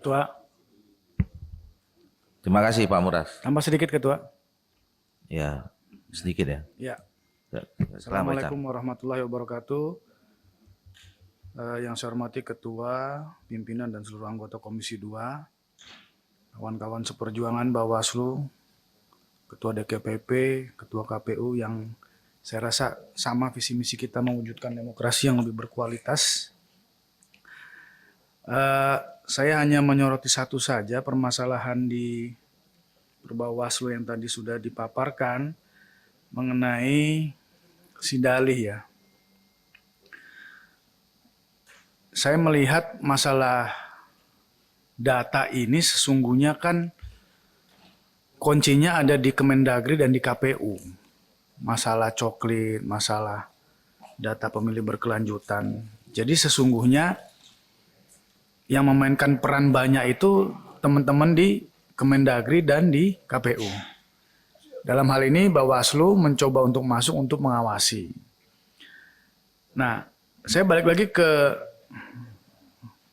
Ketua. Terima kasih Pak Muras. Tambah sedikit Ketua. Ya, sedikit ya. Ya. Selamat Assalamualaikum warahmatullahi wabarakatuh. Yang saya hormati Ketua, Pimpinan dan seluruh anggota Komisi 2, kawan-kawan seperjuangan Bawaslu, Ketua DKPP, Ketua KPU yang saya rasa sama visi misi kita mewujudkan demokrasi yang lebih berkualitas. Saya hanya menyoroti satu saja permasalahan di Perbawaslu yang tadi sudah dipaparkan mengenai Sidalih ya. Saya melihat masalah data ini sesungguhnya kan kuncinya ada di Kemendagri dan di KPU. Masalah coklit, masalah data pemilih berkelanjutan. Jadi sesungguhnya yang memainkan peran banyak itu teman-teman di Kemendagri dan di KPU. Dalam hal ini Bawaslu mencoba untuk masuk untuk mengawasi. Nah, saya balik lagi ke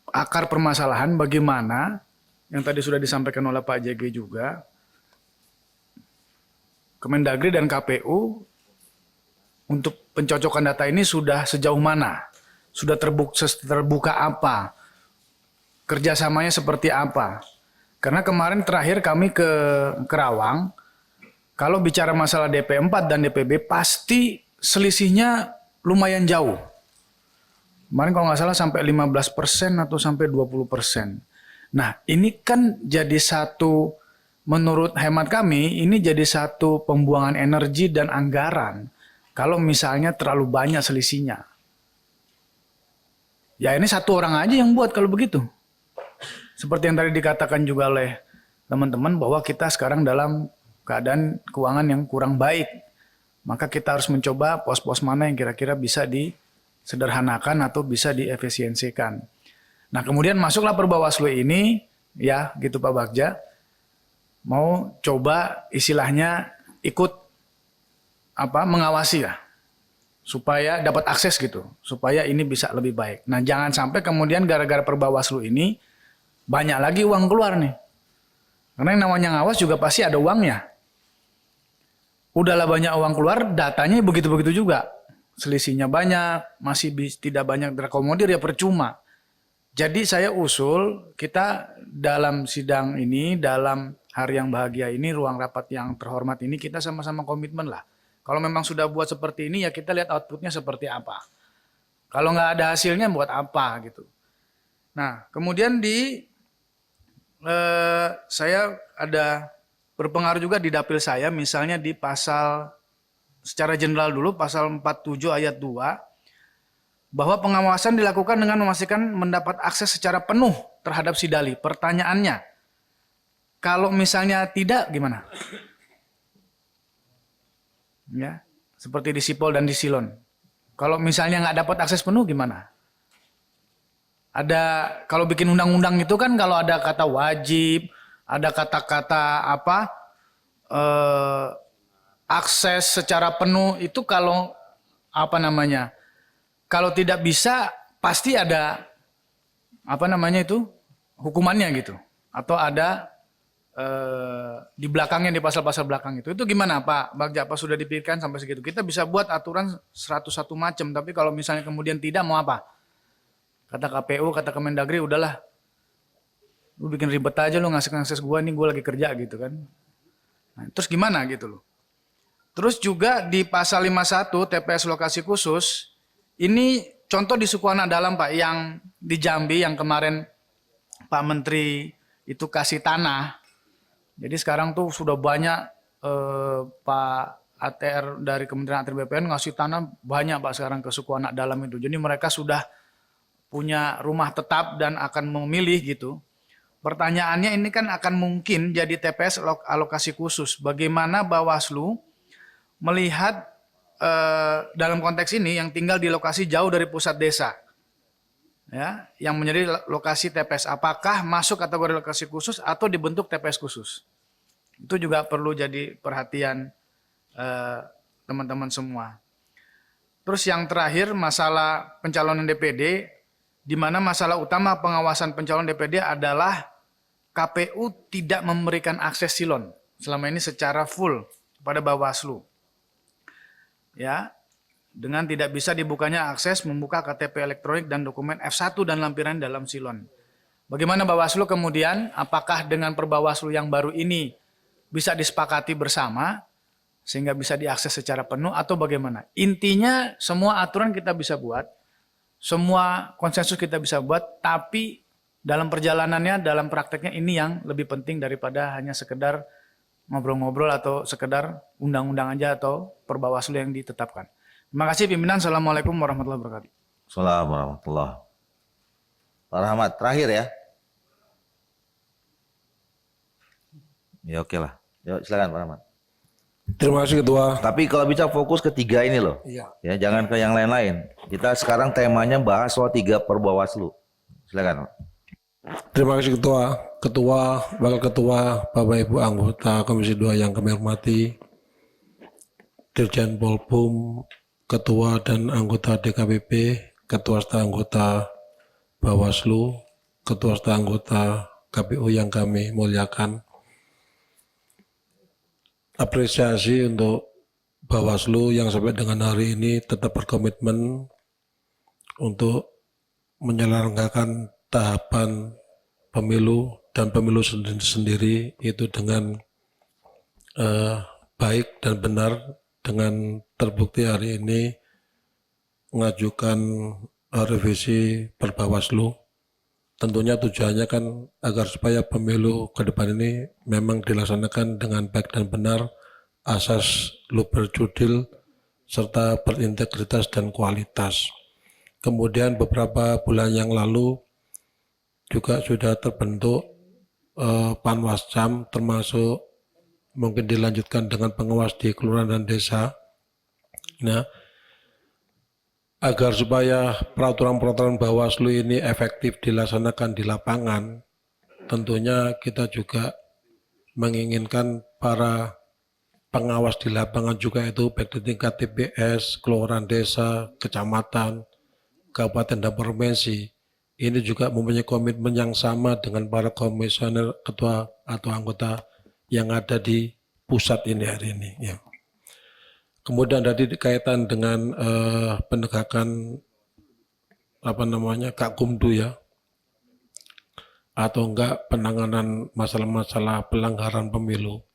akar permasalahan bagaimana yang tadi sudah disampaikan oleh Pak JG juga, Kemendagri dan KPU untuk pencocokan data ini sudah sejauh mana? Sudah terbuka apa? Kerjasamanya seperti apa? Karena kemarin terakhir kami ke Kerawang, kalau bicara masalah DP4 dan DPB pasti selisihnya lumayan jauh. Kemarin kalau nggak salah sampai 15% atau sampai 20%. Nah ini kan jadi satu, menurut hemat kami, ini jadi satu pembuangan energi dan anggaran. Kalau misalnya terlalu banyak selisihnya. Ya ini satu orang aja yang buat kalau begitu. Seperti yang tadi dikatakan juga oleh teman-teman bahwa kita sekarang dalam keadaan keuangan yang kurang baik. Maka kita harus mencoba pos-pos mana yang kira-kira bisa disederhanakan atau bisa diefisiensikan. Nah kemudian masuklah Perbawaslu ini, ya gitu Pak Bagja, mau coba istilahnya ikut mengawasi ya, supaya dapat akses gitu, supaya ini bisa lebih baik. Nah jangan sampai kemudian gara-gara Perbawaslu ini banyak lagi uang keluar nih. Karena yang namanya ngawas juga pasti ada uangnya. Udahlah banyak uang keluar, datanya begitu-begitu juga. Selisihnya banyak, masih tidak banyak terakomodir ya percuma. Jadi saya usul kita dalam sidang ini, dalam hari yang bahagia ini, ruang rapat yang terhormat ini, kita sama-sama komitmen lah. Kalau memang sudah buat seperti ini ya kita lihat outputnya seperti apa. Kalau nggak ada hasilnya buat apa gitu. Nah kemudian saya ada berpengaruh juga di dapil saya, misalnya di pasal secara general dulu, pasal 47 ayat 2, bahwa pengawasan dilakukan dengan memastikan mendapat akses secara penuh terhadap Sidalih. Pertanyaannya, kalau misalnya tidak gimana? Ya, seperti di Sipol dan di Silon. Kalau misalnya nggak dapat akses penuh gimana? Ada, kalau bikin undang-undang itu kan kalau ada kata wajib, ada kata-kata akses secara penuh itu kalau kalau tidak bisa pasti ada hukumannya gitu, atau ada di belakangnya, di pasal-pasal belakang itu gimana Pak Bagja? Apa sudah dipikirkan sampai segitu? Kita bisa buat aturan 101 macam, tapi kalau misalnya kemudian tidak mau apa? Kata KPU, kata Kemendagri, udahlah, lu bikin ribet aja, lu ngasih gua nih, gua lagi kerja gitu kan. Nah, terus gimana gitu loh. Terus juga di pasal 51 TPS lokasi khusus, ini contoh di Sukoana Dalam Pak, yang di Jambi yang kemarin Pak Menteri itu kasih tanah. Jadi sekarang tuh sudah banyak Pak ATR dari Kementerian ATR BPN ngasih tanah banyak Pak sekarang ke Sukoana Dalam itu. Jadi mereka sudah punya rumah tetap dan akan memilih gitu. Pertanyaannya ini kan akan mungkin jadi TPS alokasi khusus. Bagaimana Bawaslu melihat dalam konteks ini yang tinggal di lokasi jauh dari pusat desa, ya, yang menjadi lokasi TPS, apakah masuk kategori lokasi khusus atau dibentuk TPS khusus? Itu juga perlu jadi perhatian teman-teman semua. Terus yang terakhir masalah pencalonan DPD, di mana masalah utama pengawasan pencalon DPD adalah KPU tidak memberikan akses silon selama ini secara full kepada Bawaslu. Ya, dengan tidak bisa dibukanya akses membuka KTP elektronik dan dokumen F1 dan lampiran dalam silon. Bagaimana Bawaslu kemudian, apakah dengan Perbawaslu yang baru ini bisa disepakati bersama sehingga bisa diakses secara penuh atau bagaimana? Intinya semua aturan kita bisa buat, semua konsensus kita bisa buat, tapi dalam perjalanannya, dalam prakteknya ini yang lebih penting daripada hanya sekedar ngobrol-ngobrol atau sekedar undang-undang aja atau Perbawaslu yang ditetapkan. Terima kasih pimpinan. Assalamualaikum warahmatullahi wabarakatuh. Assalamualaikum warahmatullahi. Pak Rahmat, terakhir ya. Ya oke lah. Yuk silakan Pak Rahmat. Terima kasih Ketua. Tapi kalau bisa fokus ke 3 ini loh. Iya. Ya jangan ke yang lain-lain. Kita sekarang temanya bahas soal 3 Perbawaslu. Silakan Pak. Terima kasih Ketua. Ketua, Wakil Ketua, Bapak Ibu anggota Komisi 2 yang kami hormati, Dirjen Polpum, Ketua dan anggota DKPP, Ketua serta anggota Bawaslu, Ketua serta anggota KPU yang kami muliakan. Apresiasi untuk Bawaslu yang sampai dengan hari ini tetap berkomitmen untuk menyelenggarakan tahapan pemilu dan pemilu sendiri itu dengan baik dan benar, dengan terbukti hari ini mengajukan revisi Perbawaslu. Tentunya tujuannya kan agar supaya pemilu ke depan ini memang dilaksanakan dengan baik dan benar, asas luber judil serta berintegritas dan kualitas. Kemudian beberapa bulan yang lalu juga sudah terbentuk Panwascam, termasuk mungkin dilanjutkan dengan pengawas di kelurahan dan desa. Nah, agar supaya peraturan-peraturan Bawaslu ini efektif dilaksanakan di lapangan, tentunya kita juga menginginkan para pengawas di lapangan juga itu baik di tingkat TPS, kelurahan desa, kecamatan, kabupaten dan provinsi, ini juga mempunyai komitmen yang sama dengan para komisioner, ketua atau anggota yang ada di pusat ini hari ini. Ya. Kemudian tadi kaitan dengan penegakan Kakkumdu ya, atau enggak penanganan masalah-masalah pelanggaran pemilu.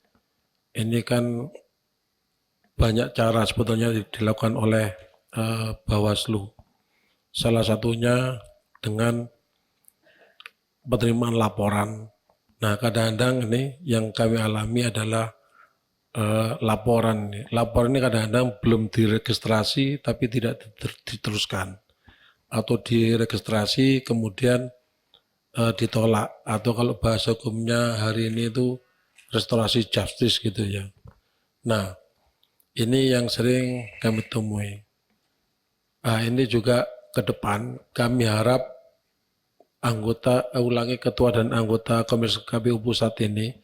Ini kan banyak cara sebetulnya dilakukan oleh Bawaslu. Salah satunya dengan penerimaan laporan. Nah, kadang-kadang ini yang kami alami adalah laporan. Laporan ini kadang-kadang belum diregistrasi tapi tidak diteruskan. Atau diregistrasi kemudian ditolak. Atau kalau bahasa hukumnya hari ini itu restorasi justice gitu ya. Nah, ini yang sering kami temui. Nah, ini juga ke depan kami harap ketua dan anggota Komisi KPU pusat ini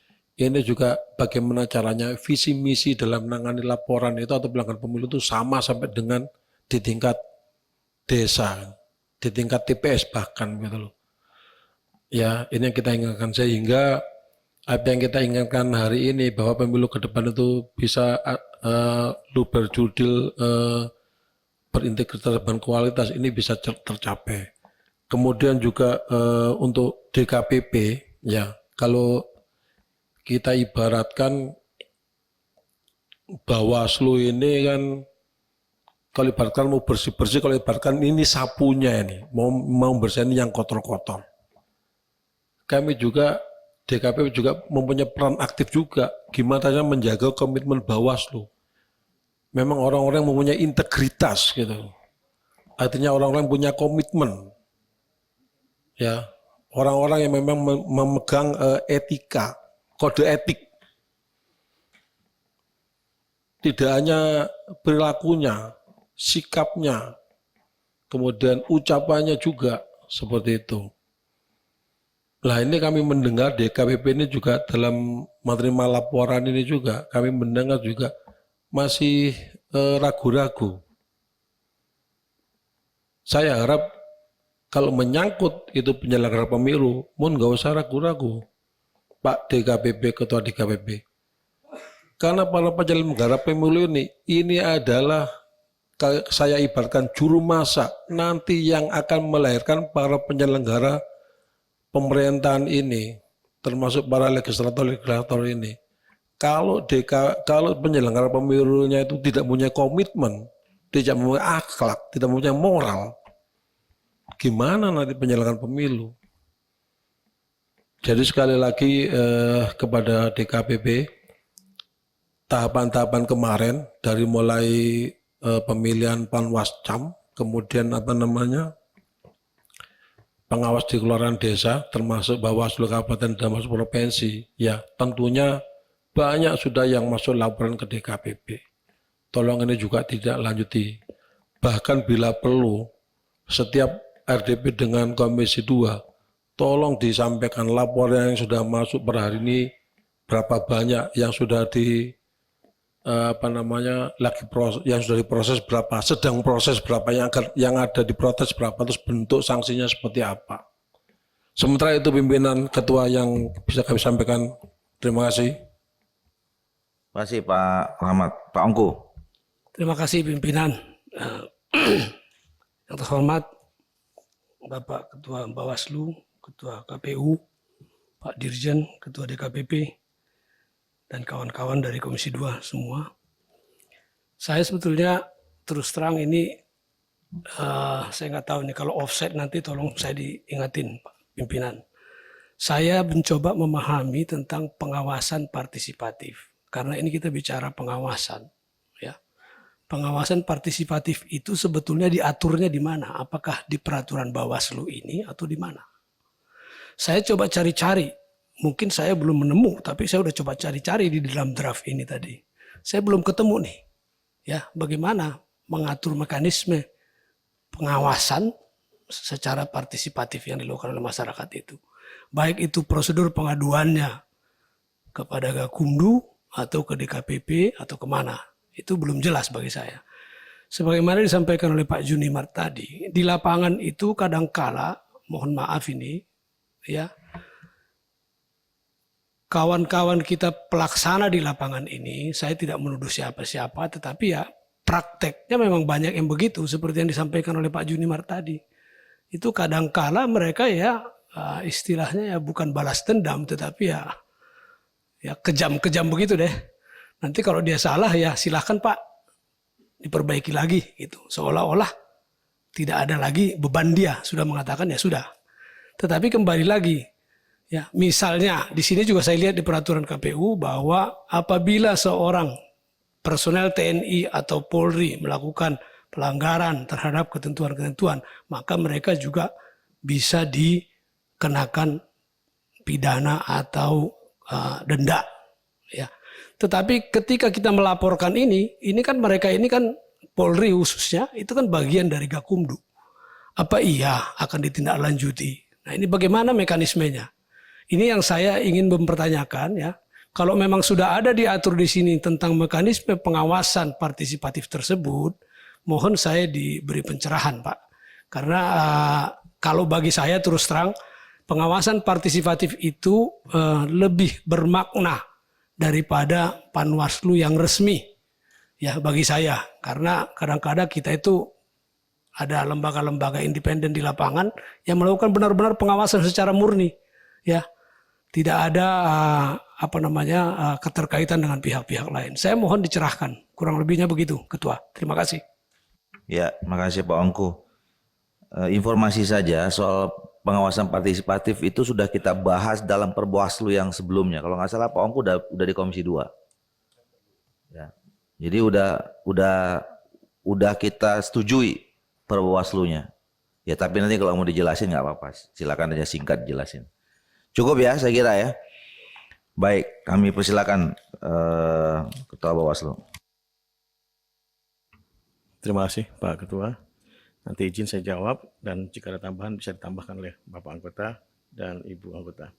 juga bagaimana caranya visi misi dalam menangani laporan itu atau pelanggaran pemilu itu sama sampai dengan di tingkat desa, di tingkat TPS bahkan gitu loh. Ya, ini yang kita inginkan sehingga apa yang kita inginkan hari ini bahwa pemilu ke depan itu bisa luber judil, berintegritas dan kualitas ini bisa tercapai. Kemudian juga untuk DKPP ya, kalau kita ibaratkan Bawaslu ini kan kalau ibaratkan mau bersih-bersih, kalau ibaratkan ini sapunya ini mau bersihin yang kotor-kotor. Kami juga DKPP juga mempunyai peran aktif juga gimana caranya menjaga komitmen Bawaslu. Memang orang-orang mempunyai integritas gitu. Artinya orang-orang punya komitmen. Ya, orang-orang yang memang memegang etika, kode etik. Tidak hanya perilakunya, sikapnya, kemudian ucapannya juga seperti itu. Nah, ini kami mendengar DKPP ini juga dalam menerima laporan ini juga kami mendengar juga masih ragu-ragu. Saya harap kalau menyangkut itu penyelenggara pemilu, mohon nggak usah ragu-ragu. Pak DKPP, Ketua DKPP. Karena para penyelenggara pemilu ini adalah saya ibaratkan juru masak nanti yang akan melahirkan para penyelenggara pemerintahan ini, termasuk para legislator ini. Kalau penyelenggara pemilunya itu tidak punya komitmen, tidak punya akhlak, tidak punya moral, gimana nanti penyelenggaraan pemilu? Jadi sekali lagi kepada DKPP, tahapan-tahapan kemarin dari mulai pemilihan Panwascam, kemudian pengawas di kelurahan desa, termasuk Bawaslu Kabupaten dan Bawaslu Provinsi, ya tentunya banyak sudah yang masuk laporan ke DKPP. Tolong ini juga tidak lanjuti. Bahkan bila perlu, setiap RDP dengan Komisi 2, tolong disampaikan laporan yang sudah masuk per hari ini, berapa banyak yang sudah lagi proses, yang sudah diproses berapa, sedang proses berapa, yang ada diprotes berapa, terus bentuk sanksinya seperti apa. Sementara itu pimpinan ketua yang bisa kami sampaikan. Terima kasih. Terima kasih Pak Rahmat. Pak Ongku. Terima kasih pimpinan. Yang terhormat Bapak Ketua Bawaslu, Ketua KPU, Pak Dirjen, Ketua DKPP, dan kawan-kawan dari Komisi 2 semua. Saya sebetulnya terus terang ini, saya nggak tahu nih kalau offset nanti tolong saya diingatin Pak Pimpinan. Saya mencoba memahami tentang pengawasan partisipatif. Karena ini kita bicara pengawasan. Ya. Pengawasan partisipatif itu sebetulnya diaturnya di mana? Apakah di peraturan Bawaslu ini atau di mana? Saya coba cari-cari. Mungkin saya belum menemu, tapi saya udah coba cari-cari di dalam draft ini tadi. Saya belum ketemu nih. Ya, bagaimana mengatur mekanisme pengawasan secara partisipatif yang dilakukan oleh masyarakat itu. Baik itu prosedur pengaduannya kepada Gakumdu atau ke DKPP atau kemana. Itu belum jelas bagi saya. Sebagaimana disampaikan oleh Pak Junimart tadi, di lapangan itu kadangkala, mohon maaf ini, ya, kawan-kawan kita pelaksana di lapangan ini, saya tidak menuduh siapa-siapa, tetapi ya prakteknya memang banyak yang begitu, seperti yang disampaikan oleh Pak Junimart tadi. Itu kadangkala mereka ya istilahnya ya bukan balas dendam, tetapi ya kejam-kejam begitu deh. Nanti kalau dia salah ya silahkan Pak diperbaiki lagi gitu. Seolah-olah tidak ada lagi beban dia, sudah mengatakan ya sudah. Tetapi kembali lagi, ya misalnya di sini juga saya lihat di peraturan KPU bahwa apabila seorang personel TNI atau Polri melakukan pelanggaran terhadap ketentuan-ketentuan, maka mereka juga bisa dikenakan pidana atau denda. Ya. Tetapi ketika kita melaporkan ini kan mereka ini kan Polri khususnya, itu kan bagian dari Gakumdu. Apa iya akan ditindaklanjuti? Nah ini bagaimana mekanismenya? Ini yang saya ingin mempertanyakan ya. Kalau memang sudah ada diatur di sini tentang mekanisme pengawasan partisipatif tersebut, mohon saya diberi pencerahan Pak. Karena kalau bagi saya terus terang, pengawasan partisipatif itu lebih bermakna daripada Panwaslu yang resmi. Ya bagi saya, karena kadang-kadang kita itu ada lembaga-lembaga independen di lapangan yang melakukan benar-benar pengawasan secara murni. Ya, tidak ada keterkaitan dengan pihak-pihak lain. Saya mohon dicerahkan. Kurang lebihnya begitu, Ketua. Terima kasih. Ya, makasih Pak Ongku. Informasi saja soal pengawasan partisipatif itu sudah kita bahas dalam Perbawaslu yang sebelumnya. Kalau nggak salah Pak Ongku udah di Komisi 2. Ya. Jadi udah kita setujui Perbawaslunya. Ya tapi nanti kalau mau dijelasin nggak apa-apa. Silakan aja singkat jelasin. Cukup ya saya kira ya. Baik, kami persilakan Ketua Bawaslu. Terima kasih Pak Ketua. Nanti izin saya jawab dan jika ada tambahan bisa ditambahkan oleh Bapak Anggota dan Ibu Anggota.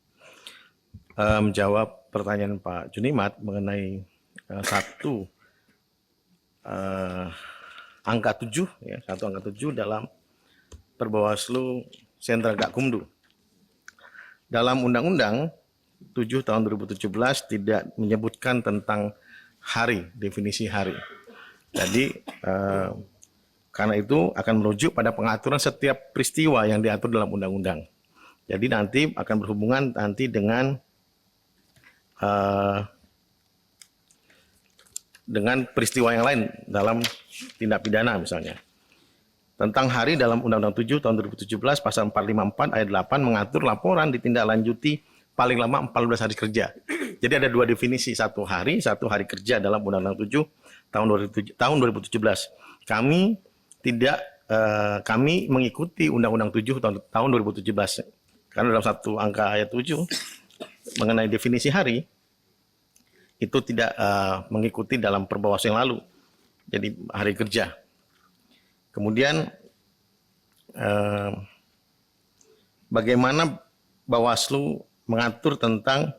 Menjawab pertanyaan Pak Junimart mengenai angka 7 ya, satu angka 7 dalam Perbawaslu Sentra Gakumdu. Dalam undang-undang 7 tahun 2017 tidak menyebutkan tentang hari, definisi hari. Jadi karena itu akan merujuk pada pengaturan setiap peristiwa yang diatur dalam undang-undang. Jadi nanti akan berhubungan nanti dengan peristiwa yang lain dalam tindak pidana misalnya. Tentang hari dalam Undang-Undang 7 tahun 2017 pasal 454 ayat 8 mengatur laporan ditindaklanjuti paling lama 14 hari kerja. Jadi ada dua definisi, satu hari kerja dalam Undang-Undang 7 tahun 2017. Kami tidak kami mengikuti Undang-Undang 7 tahun 2017. Karena dalam satu angka ayat 7 mengenai definisi hari itu tidak mengikuti dalam Perbawaslu yang lalu. Jadi hari kerja. Kemudian bagaimana Perbawaslu mengatur tentang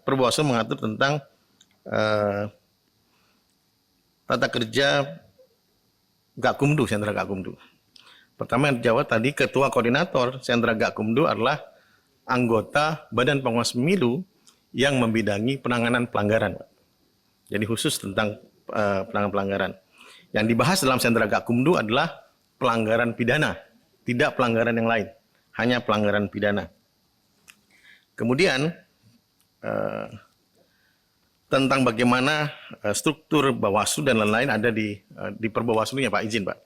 tata kerja Gakumdu, Sentra Gakumdu. Pertama yang dijawab tadi, Ketua Koordinator Sentra Gakumdu adalah anggota Badan Pengawas Pemilu yang membidangi penanganan pelanggaran. Jadi khusus tentang penanganan pelanggaran. Yang dibahas dalam Sentra Gakumdu adalah pelanggaran pidana, tidak pelanggaran yang lain, hanya pelanggaran pidana. Kemudian tentang bagaimana struktur Bawaslu dan lain-lain ada di Perbawaslunya, Pak, izin Pak.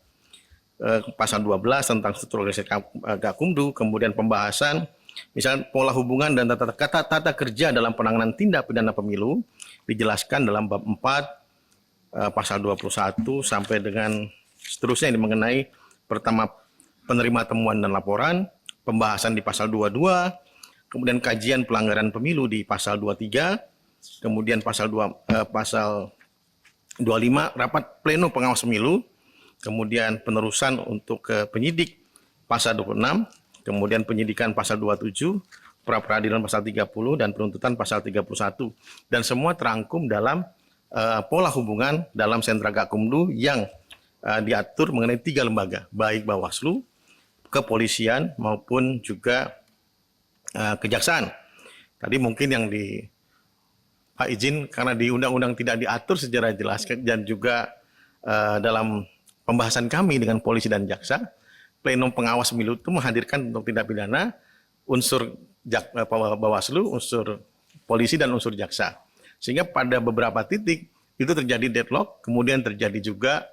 Pasal 12 tentang struktur organisasi Gakumdu, kemudian pembahasan misalnya pola hubungan dan tata kerja dalam penanganan tindak pidana pemilu dijelaskan dalam bab 4 pasal 21 sampai dengan seterusnya ini mengenai pertama penerima temuan dan laporan, pembahasan di pasal 22, kemudian kajian pelanggaran pemilu di pasal 23, kemudian pasal 25 rapat pleno pengawas pemilu, kemudian penerusan untuk ke penyidik pasal 26, kemudian penyidikan pasal 27, pra-peradilan pasal 30 dan penuntutan pasal 31, dan semua terangkum dalam pola hubungan dalam Sentra Gakumdu yang diatur mengenai 3 lembaga, baik Bawaslu, kepolisian maupun juga kejaksaan. Tadi mungkin yang Pak izin karena di undang-undang tidak diatur secara jelas dan juga dalam pembahasan kami dengan polisi dan jaksa, plenum pengawas pemilu itu menghadirkan untuk tindak pidana unsur Bawaslu, unsur polisi dan unsur jaksa. Sehingga pada beberapa titik itu terjadi deadlock, kemudian terjadi juga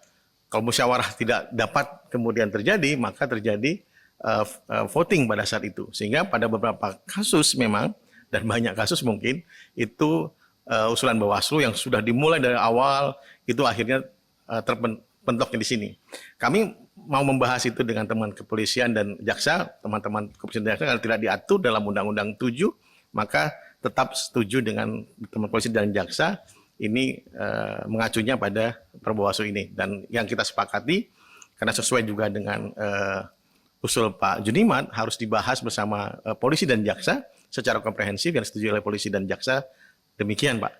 kalau musyawarah tidak dapat kemudian terjadi, maka terjadi voting pada saat itu. Sehingga pada beberapa kasus memang, dan banyak kasus mungkin, itu usulan Bawaslu yang sudah dimulai dari awal, itu akhirnya terpentok di sini. Kami mau membahas itu dengan teman kepolisian dan jaksa, teman-teman kepolisian dan jaksa, kalau tidak diatur dalam Undang-Undang 7, maka tetap setuju dengan teman polisi dan jaksa, ini mengacunya pada Perbawaslu ini. Dan yang kita sepakati, karena sesuai juga dengan usul Pak Junimat, harus dibahas bersama polisi dan jaksa secara komprehensif yang disetujui oleh polisi dan jaksa. Demikian Pak.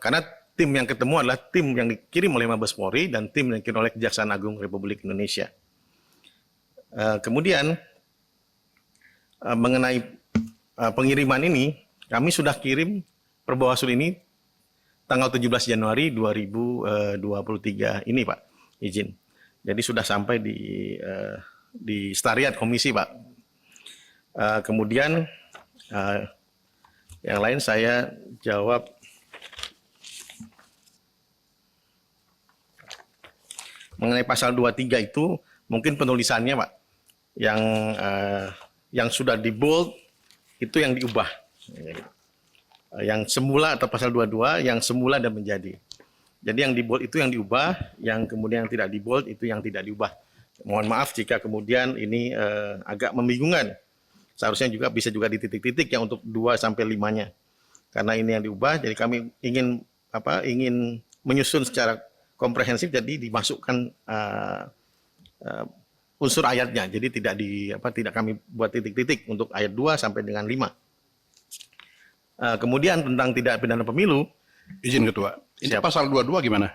Karena tim yang ketemu adalah tim yang dikirim oleh Mabes Polri dan tim yang dikirim oleh Kejaksaan Agung Republik Indonesia. Kemudian mengenai pengiriman ini, kami sudah kirim Perbawaslu ini tanggal 17 Januari 2023 ini Pak, izin. Jadi sudah sampai di Sekretariat Komisi Pak. Kemudian yang lain saya jawab mengenai pasal 23 itu mungkin penulisannya Pak yang sudah di bold itu yang diubah. Yang semula atau pasal 22 yang semula dan menjadi. Jadi yang di bold itu yang diubah, yang kemudian yang tidak di bold itu yang tidak diubah. Mohon maaf jika kemudian ini agak membingungkan. Seharusnya juga bisa juga di titik-titik yang untuk 2 sampai 5-nya. Karena ini yang diubah, jadi kami ingin menyusun secara komprehensif, jadi dimasukkan unsur ayatnya. Jadi tidak kami buat titik-titik untuk ayat 2 sampai dengan 5. Kemudian tentang tidak pidana pemilu. Izin Ketua. Ini Siap. pasal 22 gimana?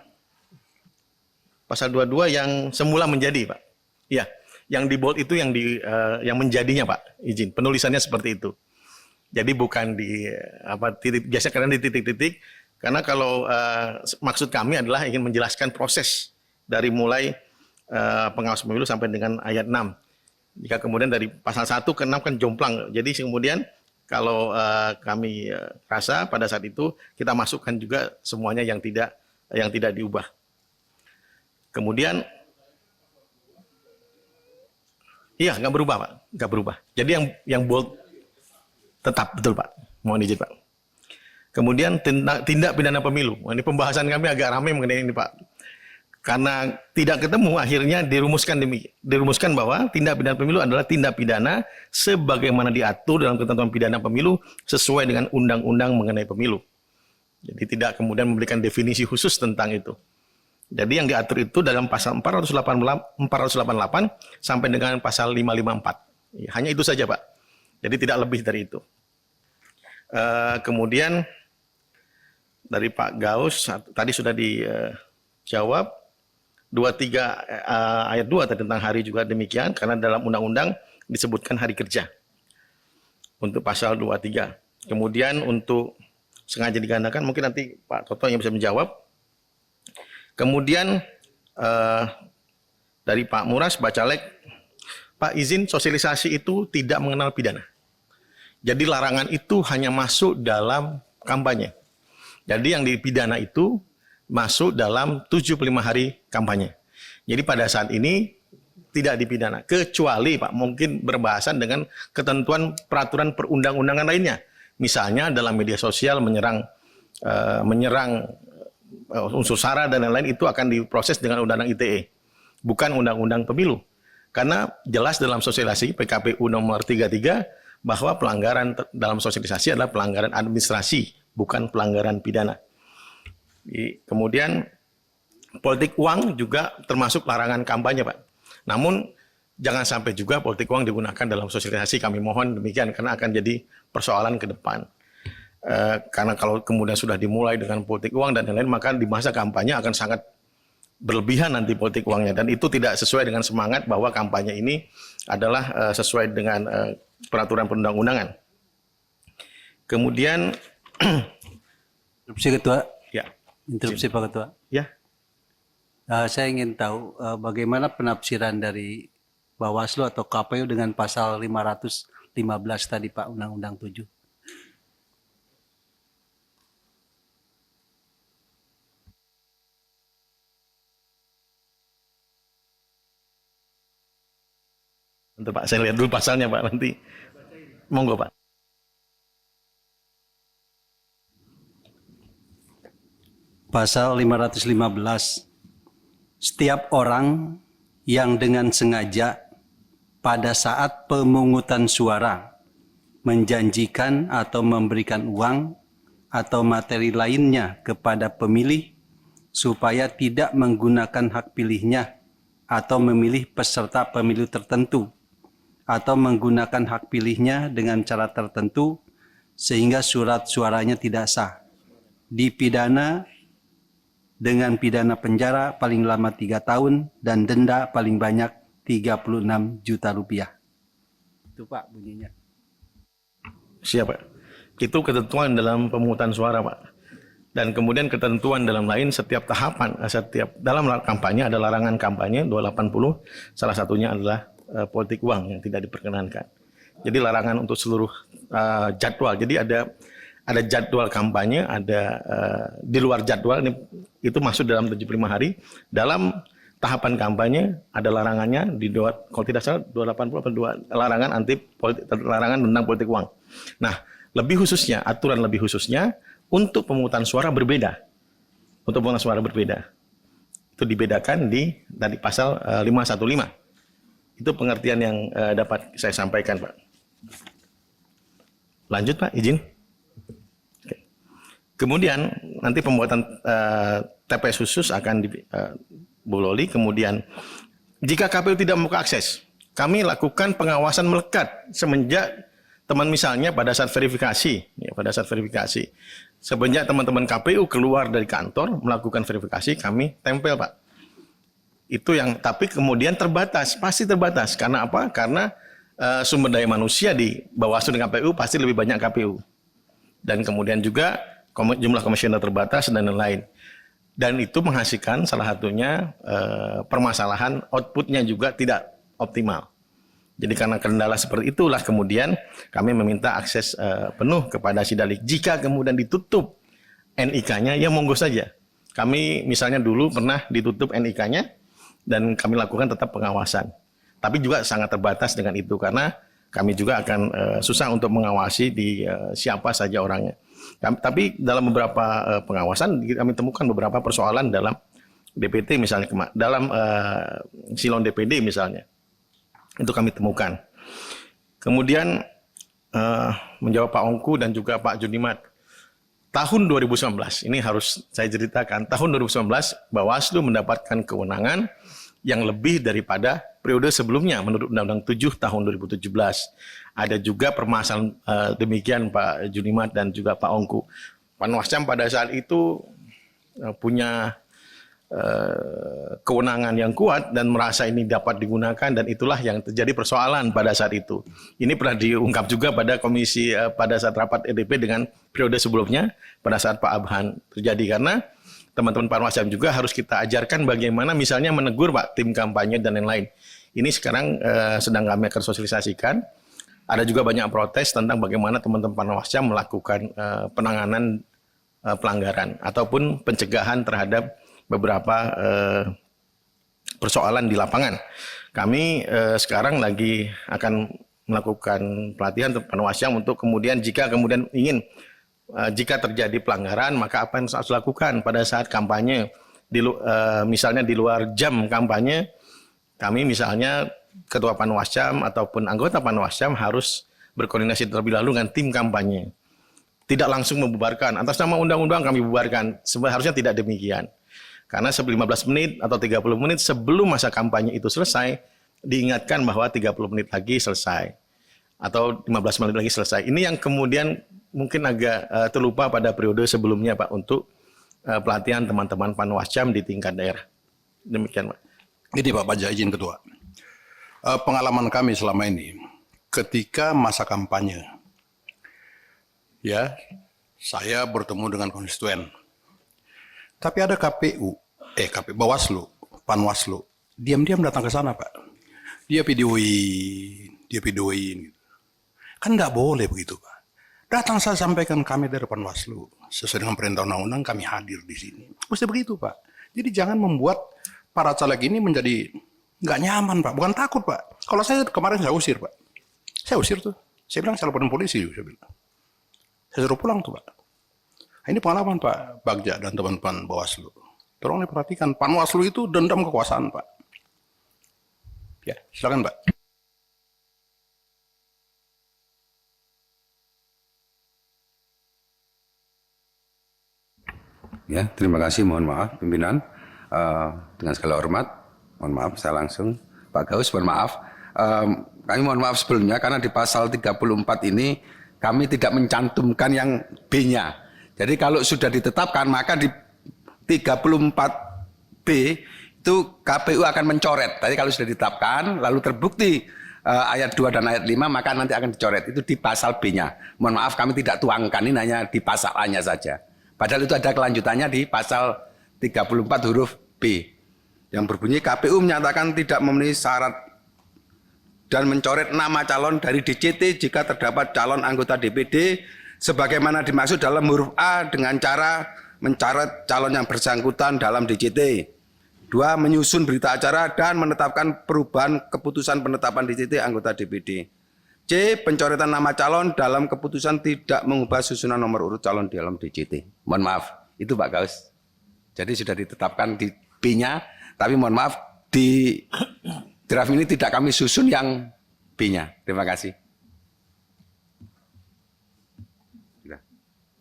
Pasal 22 yang semula menjadi, Pak. Iya, yang di bold itu yang menjadinya, Pak. Izin. Penulisannya seperti itu. Jadi bukan di titik, biasa kadang di titik-titik, karena kalau maksud kami adalah ingin menjelaskan proses dari mulai pengawas pemilu sampai dengan ayat 6. Jika kemudian dari pasal 1 ke 6 kan jomplang. Jadi kemudian kalau kami rasa pada saat itu kita masukkan juga semuanya yang tidak diubah. Kemudian iya, nggak berubah Pak, nggak berubah. Jadi yang bold tetap, betul Pak. Mohon izin Pak. Kemudian tindak pidana pemilu. Ini pembahasan kami agak ramai mengenai ini Pak. Karena tidak ketemu, akhirnya dirumuskan bahwa tindak pidana pemilu adalah tindak pidana sebagaimana diatur dalam ketentuan pidana pemilu sesuai dengan undang-undang mengenai pemilu. Jadi tidak kemudian memberikan definisi khusus tentang itu. Jadi yang diatur itu dalam pasal 488 sampai dengan pasal 554. Hanya itu saja Pak. Jadi tidak lebih dari itu. Kemudian dari Pak Gaus tadi sudah dijawab. 23 ayat 2 tentang hari juga demikian, karena dalam undang-undang disebutkan hari kerja untuk pasal 23. Kemudian untuk sengaja digandakan, mungkin nanti Pak Toto yang bisa menjawab. Kemudian dari Pak Muras, Bacalek, Pak izin sosialisasi itu tidak mengenal pidana. Jadi larangan itu hanya masuk dalam kampanye. Jadi yang dipidana itu masuk dalam 75 hari kampanye. Jadi pada saat ini tidak dipidana, kecuali Pak mungkin berbahasan dengan ketentuan peraturan perundang-undangan lainnya. Misalnya dalam media sosial menyerang unsur SARA dan lain-lain, itu akan diproses dengan undang-undang ITE, bukan undang-undang pemilu. Karena jelas dalam sosialisasi PKPU nomor 33 bahwa pelanggaran dalam sosialisasi adalah pelanggaran administrasi, bukan pelanggaran pidana. Kemudian politik uang juga termasuk larangan kampanye Pak. Namun jangan sampai juga politik uang digunakan dalam sosialisasi, kami mohon demikian, karena akan jadi persoalan ke depan. Karena kalau kemudian sudah dimulai dengan politik uang dan lain-lain, maka di masa kampanye akan sangat berlebihan nanti politik uangnya, dan itu tidak sesuai dengan semangat bahwa kampanye ini adalah sesuai dengan peraturan perundang-undangan. Kemudian Interupsi Ketua. ya, Interupsi Pak Ketua. ya. Saya ingin tahu bagaimana penafsiran dari Bawaslu atau KPU dengan pasal 515 tadi Pak, Undang-Undang 7. Bentar Pak, saya lihat dulu pasalnya Pak, nanti. Monggo Pak. Pasal 515. Setiap orang yang dengan sengaja pada saat pemungutan suara menjanjikan atau memberikan uang atau materi lainnya kepada pemilih supaya tidak menggunakan hak pilihnya atau memilih peserta pemilu tertentu atau menggunakan hak pilihnya dengan cara tertentu sehingga surat suaranya tidak sah, dipidana dengan pidana penjara paling lama 3 tahun dan denda paling banyak 36 juta rupiah. Itu Pak bunyinya. Siap Pak. Itu ketentuan dalam pemungutan suara Pak. Dan kemudian ketentuan dalam lain setiap tahapan, dalam kampanye ada larangan kampanye 280, salah satunya adalah politik uang yang tidak diperkenankan. Jadi larangan untuk seluruh jadwal. Jadi ada jadwal kampanye, ada di luar jadwal, itu masuk dalam 75 hari. Dalam tahapan kampanye ada larangannya di kalau tidak salah 280 atau larangan tentang politik uang. Nah, lebih khususnya, aturan lebih khususnya untuk pemungutan suara berbeda. Untuk pemungutan suara berbeda. Itu dibedakan di tadi pasal 515. Itu pengertian yang dapat saya sampaikan, Pak. Lanjut, Pak, izin. Kemudian nanti pembuatan TPS khusus akan di Bu Loli. Kemudian jika KPU tidak membuka akses, kami lakukan pengawasan melekat semenjak teman misalnya pada saat verifikasi, semenjak teman-teman KPU keluar dari kantor melakukan verifikasi, kami tempel Pak. Itu yang tapi kemudian terbatas, pasti terbatas. Karena apa? Karena sumber daya manusia di Bawaslu dan KPU pasti lebih banyak KPU. Dan kemudian juga jumlah komisioner terbatas dan lain-lain. Dan itu menghasilkan salah satunya permasalahan outputnya juga tidak optimal. Jadi karena kendala seperti itulah kemudian kami meminta akses penuh kepada Sidalik. Jika kemudian ditutup NIK-nya, ya monggo saja. Kami misalnya dulu pernah ditutup NIK-nya dan kami lakukan tetap pengawasan. Tapi juga sangat terbatas dengan itu karena kami juga akan susah untuk mengawasi di siapa saja orangnya. Tapi dalam beberapa pengawasan kami temukan beberapa persoalan dalam DPT misalnya, dalam silon DPD misalnya. Itu kami temukan. Kemudian menjawab Pak Ongku dan juga Pak Junimat. Tahun 2019, ini harus saya ceritakan, tahun 2019 Bawaslu mendapatkan kewenangan yang lebih daripada periode sebelumnya menurut Undang-Undang 7 tahun 2017. Ada juga permasalahan demikian Pak Junimat dan juga Pak Ongku. Panwascam pada saat itu punya kewenangan yang kuat dan merasa ini dapat digunakan dan itulah yang terjadi persoalan pada saat itu. Ini pernah diungkap juga pada komisi pada saat rapat EDP dengan periode sebelumnya pada saat Pak Abhan terjadi karena teman-teman Panwascam juga harus kita ajarkan bagaimana misalnya menegur Pak tim kampanye dan lain-lain. Ini sekarang sedang kami akan sosialisasikan. Ada juga banyak protes tentang bagaimana teman-teman Panwascam melakukan penanganan pelanggaran ataupun pencegahan terhadap beberapa persoalan di lapangan. Kami sekarang lagi akan melakukan pelatihan Panwascam untuk kemudian jika kemudian ingin jika terjadi pelanggaran maka apa yang harus dilakukan pada saat kampanye misalnya di luar jam kampanye kami misalnya ketua Panwascam ataupun anggota Panwascam harus berkoordinasi terlebih dahulu dengan tim kampanye. Tidak langsung membubarkan atas nama undang-undang kami bubarkan. Seharusnya tidak demikian. Karena 15 menit atau 30 menit sebelum masa kampanye itu selesai diingatkan bahwa 30 menit lagi selesai atau 15 menit lagi selesai. Ini yang kemudian mungkin agak terlupa pada periode sebelumnya Pak untuk pelatihan teman-teman Panwascam di tingkat daerah. Demikian Pak. Ini Pak Bagja, izin Ketua. Pengalaman kami selama ini, ketika masa kampanye, ya, saya bertemu dengan konstituen. Tapi ada KPU, Bawaslu, Panwaslu, diam-diam datang ke sana Pak. Dia videoin gitu. Kan nggak boleh begitu Pak. Datang saya sampaikan kami dari Panwaslu, sesuai dengan perintah undang-undang kami hadir di sini. Mesti begitu Pak. Jadi jangan membuat para caleg ini menjadi nggak nyaman Pak. Bukan takut Pak. Kalau saya kemarin saya usir Pak. Saya usir tuh. Saya bilang saya laporin polisi. Saya bilang. Saya suruh pulang tuh Pak. Nah, ini pengalaman Pak Bagja dan teman-teman Bawaslu. Tolong diperhatikan. Panwaslu itu dendam kekuasaan Pak. Ya, silakan Pak. Ya, terima kasih. Mohon maaf, pimpinan. Dengan segala hormat, mohon maaf, saya langsung. Pak Gaus, mohon maaf. Kami mohon maaf sebelumnya, karena di pasal 34 ini, kami tidak mencantumkan yang B-nya. Jadi kalau sudah ditetapkan, maka di 34B, itu KPU akan mencoret. Tadi kalau sudah ditetapkan, lalu terbukti ayat 2 dan ayat 5, maka nanti akan dicoret. Itu di pasal B-nya. Mohon maaf, kami tidak tuangkan, ini hanya di pasal A-nya saja. Padahal itu ada kelanjutannya di pasal 34 huruf B yang berbunyi KPU menyatakan tidak memenuhi syarat dan mencoret nama calon dari DCT jika terdapat calon anggota DPD sebagaimana dimaksud dalam huruf A dengan cara mencoret calon yang bersangkutan dalam DCT. 2. Menyusun berita acara dan menetapkan perubahan keputusan penetapan DCT anggota DPD. C. Pencoretan nama calon dalam keputusan tidak mengubah susunan nomor urut calon di dalam DCT. Mohon maaf, itu Pak Gaus. Jadi sudah ditetapkan di B-nya, tapi mohon maaf di draft ini tidak kami susun yang B-nya. Terima kasih.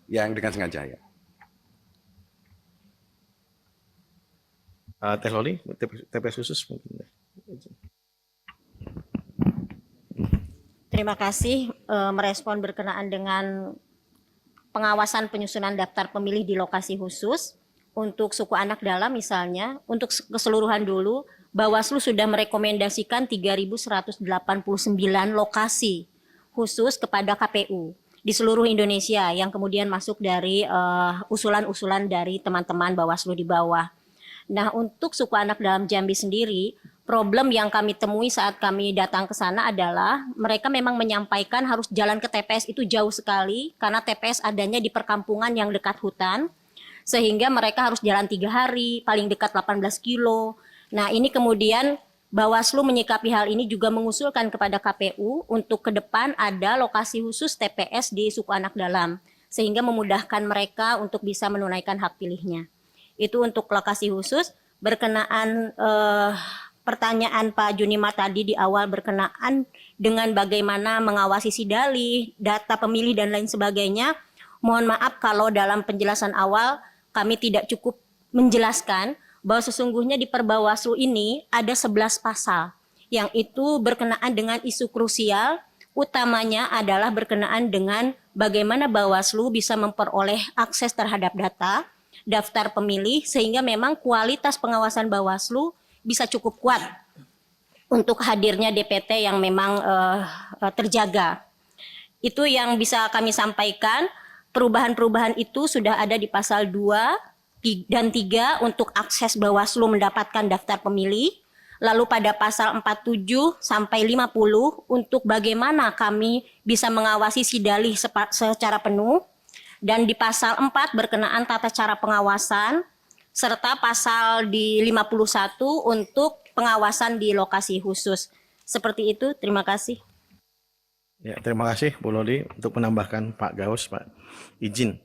Yang dengan sengaja ya. Teh Loli, TPS khusus mungkin. Terima kasih merespon berkenaan dengan pengawasan penyusunan daftar pemilih di lokasi khusus. untuk suku anak dalam misalnya, untuk keseluruhan dulu, Bawaslu sudah merekomendasikan 3.189 lokasi khusus kepada KPU di seluruh Indonesia yang kemudian masuk dari usulan-usulan dari teman-teman Bawaslu di bawah. Nah, untuk suku anak dalam Jambi sendiri, problem yang kami temui saat kami datang ke sana adalah mereka memang menyampaikan harus jalan ke TPS itu jauh sekali karena TPS adanya di perkampungan yang dekat hutan, sehingga mereka harus jalan 3 hari, paling dekat 18 kilo. Nah, ini kemudian Bawaslu menyikapi hal ini juga mengusulkan kepada KPU untuk ke depan ada lokasi khusus TPS di suku anak dalam, sehingga memudahkan mereka untuk bisa menunaikan hak pilihnya. Itu untuk lokasi khusus. Berkenaan pertanyaan Pak Junimar tadi di awal berkenaan dengan bagaimana mengawasi sidalih, data pemilih dan lain sebagainya. Mohon maaf kalau dalam penjelasan awal kami tidak cukup menjelaskan bahwa sesungguhnya di Perbawaslu ini ada 11 pasal yang itu berkenaan dengan isu krusial, utamanya adalah berkenaan dengan bagaimana Bawaslu bisa memperoleh akses terhadap data, daftar pemilih, sehingga memang kualitas pengawasan Bawaslu bisa cukup kuat untuk hadirnya DPT yang memang terjaga. Itu yang bisa kami sampaikan. Perubahan-perubahan itu sudah ada di pasal 2 dan 3 untuk akses Bawaslu mendapatkan daftar pemilih. Lalu pada pasal 47 sampai 50 untuk bagaimana kami bisa mengawasi sidalih secara penuh. Dan di pasal 4 berkenaan tata cara pengawasan, serta pasal di 51 untuk pengawasan di lokasi khusus. Seperti itu, terima kasih. Ya, terima kasih Bu Lodi untuk menambahkan Pak Gaus, Pak. Izin,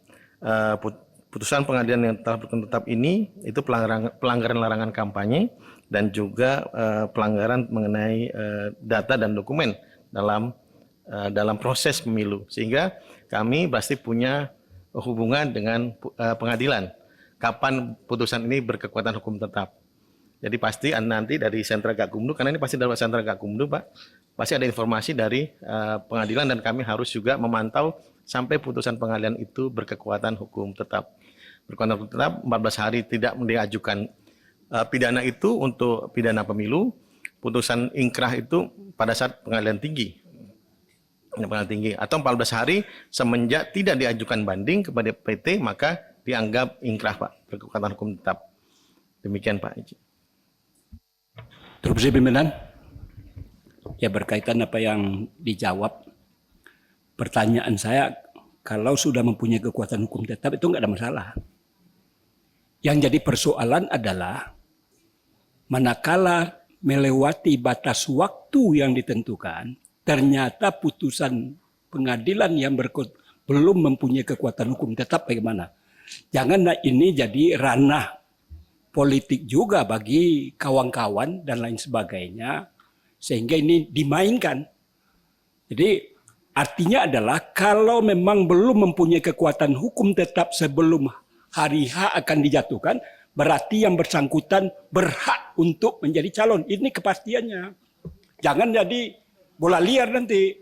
putusan pengadilan yang telah berlaku tetap ini itu pelanggaran larangan kampanye dan juga pelanggaran mengenai data dan dokumen dalam proses pemilu. Sehingga kami pasti punya hubungan dengan pengadilan. Kapan putusan ini berkekuatan hukum tetap. Jadi pasti nanti dari sentra Gakumdu, karena ini pasti dari sentra Gakumdu, Pak, pasti ada informasi dari pengadilan dan kami harus juga memantau sampai putusan pengadilan itu berkekuatan hukum tetap. Berkekuatan hukum tetap 14 hari tidak diajukan pidana itu untuk pidana pemilu, putusan ingkrah itu pada saat pengadilan tinggi. Pengadilan tinggi atau 14 hari semenjak tidak diajukan banding kepada PT maka dianggap ingkrah, Pak, berkekuatan hukum tetap. Demikian, Pak. Terus pimpinan, ya berkaitan apa yang dijawab, pertanyaan saya, kalau sudah mempunyai kekuatan hukum tetap itu nggak ada masalah. Yang jadi persoalan adalah manakala melewati batas waktu yang ditentukan, ternyata putusan pengadilan yang belum mempunyai kekuatan hukum tetap bagaimana? Jangan ini jadi ranah politik juga bagi kawan-kawan dan lain sebagainya, sehingga ini dimainkan. Jadi artinya adalah kalau memang belum mempunyai kekuatan hukum tetap sebelum hari H akan dijatuhkan, berarti yang bersangkutan berhak untuk menjadi calon. Ini kepastiannya. Jangan jadi bola liar nanti.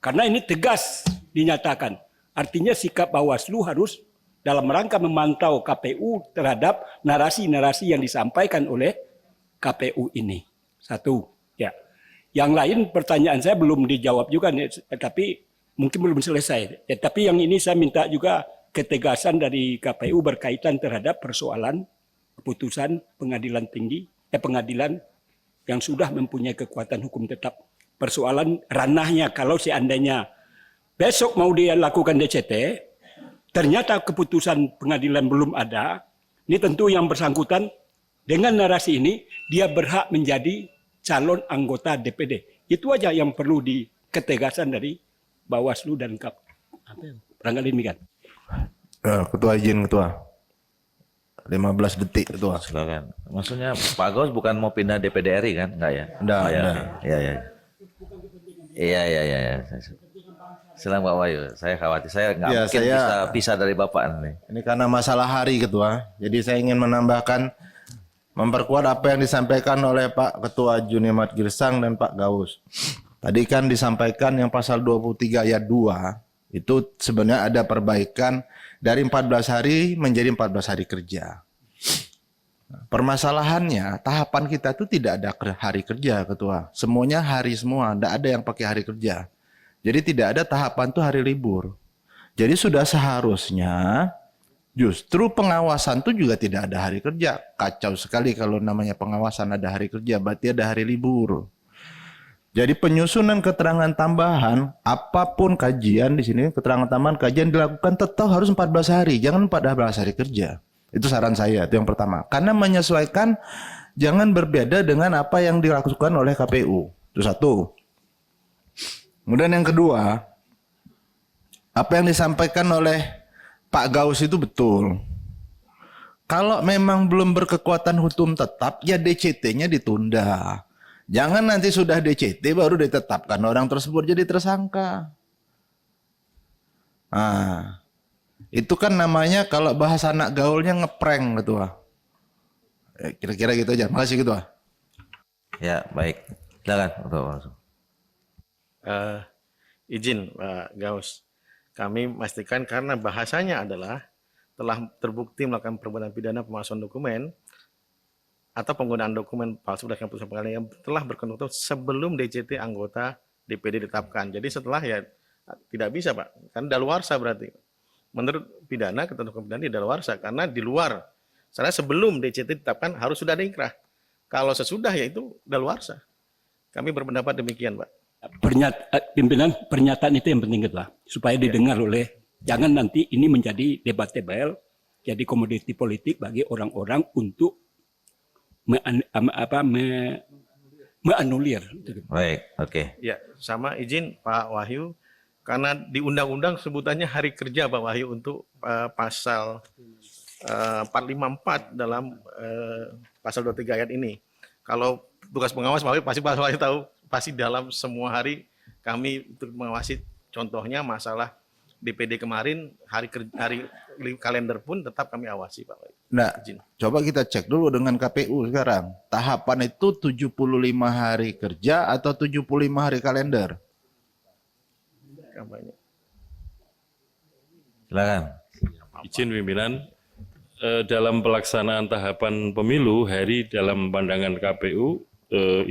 Karena ini tegas dinyatakan. Artinya sikap Bawaslu harus dalam rangka memantau KPU terhadap narasi-narasi yang disampaikan oleh KPU ini. Satu, ya. Yang lain pertanyaan saya belum dijawab juga, tapi mungkin belum selesai. Ya, tapi yang ini saya minta juga ketegasan dari KPU berkaitan terhadap persoalan keputusan pengadilan tinggi, pengadilan yang sudah mempunyai kekuatan hukum tetap. Persoalan ranahnya kalau seandainya besok mau dia lakukan DCT, ternyata keputusan pengadilan belum ada, ini tentu yang bersangkutan dengan narasi ini, dia berhak menjadi calon anggota DPD. Itu aja yang perlu ketegasan dari Bawaslu dan barangkali demikian. Ketua izin, Ketua. 15 detik, Ketua. Silakan. Maksudnya Pak Gaus bukan mau pindah DPD RI kan? Enggak ya? Enggak, Iya. Silakan Pak Wahyu. Saya khawatir saya nggak mungkin bisa pisah dari Bapak nih. Ini karena masalah hari, Ketua. Jadi saya ingin menambahkan, memperkuat apa yang disampaikan oleh Pak Ketua Junimar Girsang dan Pak Gaus. Tadi kan disampaikan yang pasal 23 ayat 2 Itu sebenarnya ada perbaikan dari 14 hari menjadi 14 hari kerja. Permasalahannya tahapan kita itu tidak ada hari kerja, Ketua. Semuanya hari semua, tidak ada yang pakai hari kerja. Jadi tidak ada tahapan itu hari libur. Jadi sudah seharusnya justru pengawasan itu juga tidak ada hari kerja. Kacau sekali kalau namanya pengawasan ada hari kerja, berarti ada hari libur. Jadi penyusunan keterangan tambahan, apapun kajian di sini, keterangan tambahan kajian dilakukan tetap harus 14 hari, jangan 14 hari kerja. Itu saran saya, itu yang pertama. Karena menyesuaikan, jangan berbeda dengan apa yang dilakukan oleh KPU. Itu satu. Kemudian yang kedua, apa yang disampaikan oleh Pak Gaus itu betul. Kalau memang belum berkekuatan hukum tetap, ya DCT-nya ditunda. Jangan nanti sudah DCT baru ditetapkan orang tersebut jadi tersangka. Nah, itu kan namanya kalau bahasa anak gaulnya ngeprank, Ketua. Kira-kira gitu aja. Makasih, Ketua. Ya, baik. Silakan, Ketua. Langsung. Izin Pak Gaus, kami memastikan karena bahasanya adalah telah terbukti melakukan perbuatan pidana pemalsuan dokumen atau penggunaan dokumen palsu berdasarkan putusan pengadilan yang telah berkontrol sebelum DCT anggota DPD ditetapkan. Jadi setelah ya tidak bisa Pak, kan daluarsa berarti. Menurut pidana, ketentuan hukum pidana daluarsa karena di luar. Karena sebelum DCT ditetapkan harus sudah ada inkrah. Kalau sesudah ya itu daluarsa. Kami berpendapat demikian Pak. Pimpinan pernyataan itu yang penting Ketua, supaya didengar oleh, jangan nanti ini menjadi debatable, jadi komoditi politik bagi orang-orang untuk menganulir. Baik, oke. Ya, sama izin Pak Wahyu, karena di undang-undang sebutannya hari kerja Pak Wahyu untuk pasal 454 dalam pasal 23 ayat ini. Kalau tugas pengawas Pak Wahyu pasti Pak Wahyu tahu, pasti dalam semua hari kami untuk mengawasi, contohnya masalah DPD kemarin, hari kalender pun tetap kami awasi Pak Wahyu. Nah, Izin. coba kita cek dulu dengan KPU sekarang. Tahapan itu 75 hari kerja atau 75 hari kalender? Kampanye. Silakan. Izin pimpinan, dalam pelaksanaan tahapan pemilu, hari dalam pandangan KPU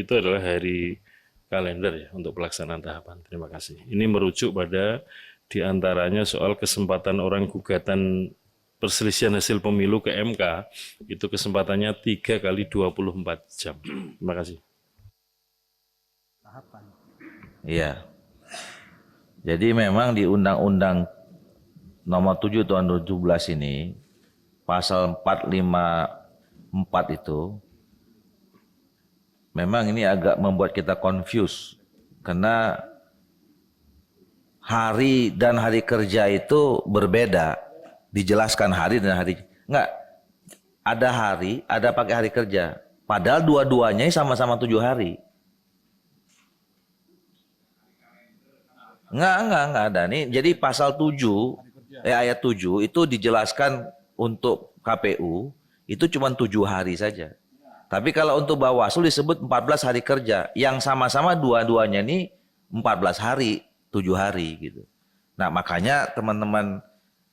itu adalah hari kalender ya untuk pelaksanaan tahapan. Terima kasih. Ini merujuk pada diantaranya soal kesempatan orang gugatan perselisihan hasil pemilu ke MK, itu kesempatannya 3 kali 24 jam. Terima kasih. Iya. Jadi memang di Undang-Undang Nomor 7 Tahun 2017 ini, pasal 454 itu, memang ini agak membuat kita confuse karena hari dan hari kerja itu berbeda. Dijelaskan hari dan hari, enggak, ada hari, ada pakai hari kerja. Padahal dua-duanya sama-sama 7 hari. Enggak ada. Nih, jadi pasal 7, ayat 7 itu dijelaskan untuk KPU itu cuma 7 hari saja. Tapi kalau untuk Bawaslu disebut 14 hari kerja, yang sama-sama dua-duanya ini 14 hari, 7 hari gitu. Nah, makanya teman-teman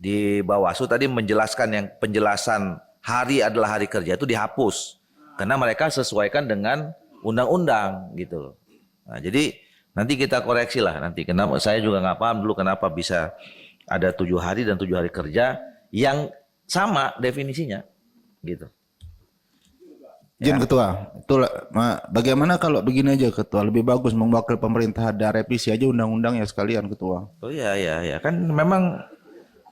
di Bawaslu tadi menjelaskan yang penjelasan hari adalah hari kerja itu dihapus karena mereka sesuaikan dengan undang-undang gitu loh. Nah, jadi nanti kita koreksi lah nanti. Kenapa saya juga nggak paham dulu kenapa bisa ada 7 hari dan 7 hari kerja yang sama definisinya gitu. Izin Ketua, itulah, bagaimana kalau begini aja Ketua, lebih bagus mewakil pemerintah ada revisi aja undang-undangnya sekalian Ketua. Oh iya kan memang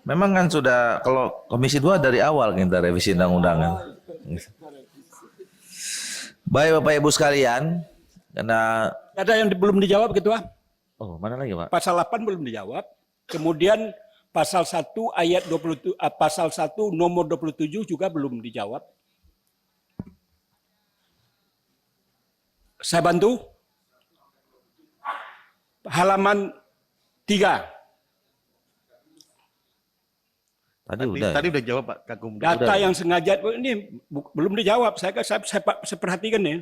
kan sudah kalau Komisi 2 dari awal kita revisi undang-undangan. Baik Bapak Ibu sekalian, karena Ada yang belum dijawab Ketua. oh mana lagi Pak? Pasal 8 belum dijawab. Kemudian pasal 1 ayat 20, pasal 1 nomor 27 juga belum dijawab. Saya bantu. Halaman 3. Tadi udah jawab Pak Kagum. Data yang sengaja ini belum dijawab. Saya perhatikan ya.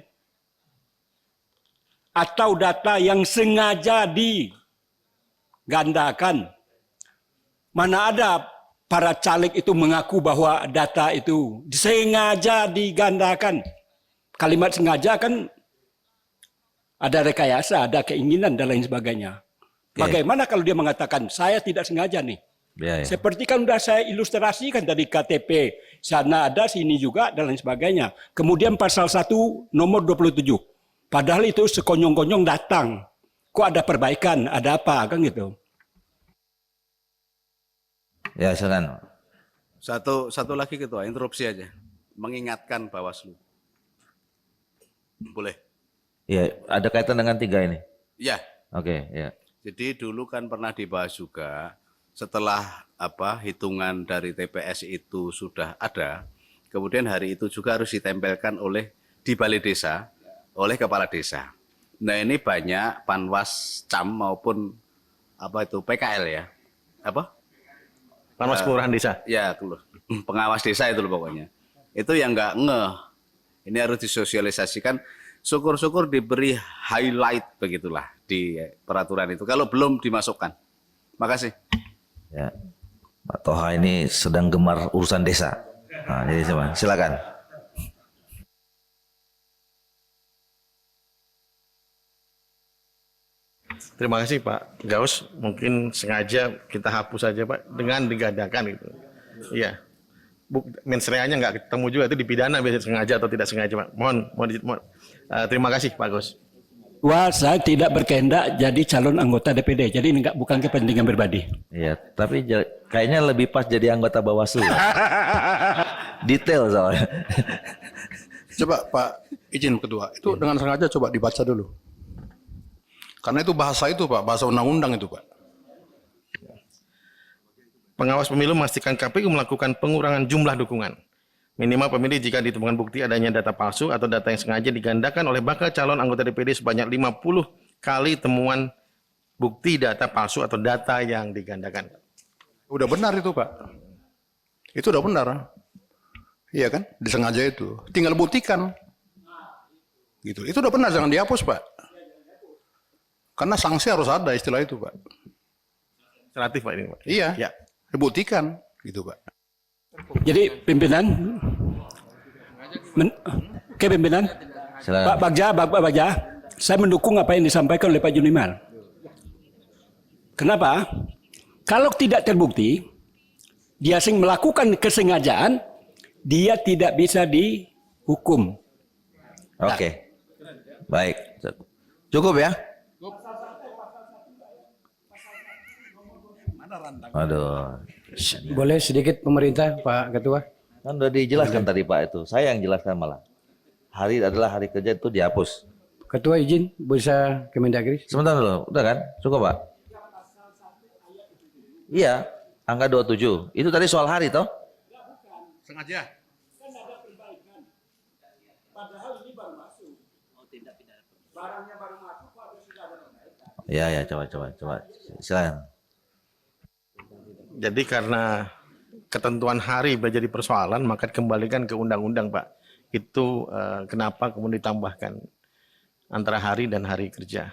Atau data yang sengaja digandakan Mana ada para caleg itu mengaku bahwa data itu sengaja digandakan. Kalimat sengaja kan ada rekayasa, ada keinginan dan lain sebagainya. Bagaimana kalau dia mengatakan saya tidak sengaja nih? Ya, ya. Seperti kan sudah saya ilustrasikan dari KTP, sana ada, sini juga, dan lain sebagainya. Kemudian pasal 1 nomor 27. Padahal itu sekonyong-konyong datang. Kok ada perbaikan, ada apa, kan gitu. Ya, silakan. Satu lagi Ketua, interupsi aja. Mengingatkan Bawaslu. Boleh? Ya, ada kaitan dengan 3 ini. Ya. Oke, ya. Jadi dulu kan pernah dibahas juga setelah hitungan dari TPS itu sudah ada, kemudian hari itu juga harus ditempelkan di balai desa oleh kepala desa. Nah, ini banyak Panwas Cam maupun PKL ya. Panwas Kelurahan Desa. Ya, pengawas desa itu loh pokoknya. Itu yang nggak ngeh. Ini harus disosialisasikan. Syukur-syukur diberi highlight begitulah di peraturan itu. Kalau belum dimasukkan. Makasih. Ya. Pak Toha ini sedang gemar urusan desa. Nah, jadi silakan. Terima kasih Pak Gaus. Mungkin sengaja kita hapus saja Pak dengan digandakan itu. Iya. Mensreanya nggak ketemu juga, itu dipidana biasanya sengaja atau tidak sengaja Pak. Mohon. Terima kasih Pak Gaus. Wah, saya tidak berkehendak jadi calon anggota DPD. Jadi ini bukan kepentingan pribadi. Iya, tapi kayaknya lebih pas jadi anggota Bawaslu. Detail soalnya. Coba Pak izin Ketua, itu dengan sengaja coba dibaca dulu. Karena itu bahasa undang-undang itu Pak. Pengawas pemilu memastikan KPU melakukan pengurangan jumlah dukungan. Minimal pemilih jika ditemukan bukti adanya data palsu atau data yang sengaja digandakan oleh bakal calon anggota DPD sebanyak 50 kali temuan bukti data palsu atau data yang digandakan. Udah benar itu Pak. Itu udah benar. Iya kan? Disengaja itu. Tinggal buktikan. Gitu. Itu udah benar, jangan dihapus Pak. Karena sanksi harus ada istilah itu Pak. Relatif Pak ini Pak. Iya. Ya. Dibuktikan gitu Pak. Jadi pimpinan, pimpinan, Silakan. Pak Bagja, saya mendukung apa yang disampaikan oleh Pak Junimar. Kenapa? Kalau tidak terbukti, dia melakukan kesengajaan, dia tidak bisa dihukum. Oke. Baik. Cukup ya? Aduh. Boleh sedikit pemerintah Pak Ketua? Kan udah dijelaskan tadi Pak itu. Saya yang jelaskan malah. Hari adalah hari kerja itu dihapus. Ketua izin bisa Kemendagri? Sebentar dulu. Udah kan? Cukup Pak? Iya. Angka 27. Itu tadi soal hari toh? Sengaja. Ya, coba. Silakan. Jadi karena ketentuan hari menjadi persoalan, maka dikembalikan ke undang-undang Pak. Itu kenapa kemudian ditambahkan antara hari dan hari kerja.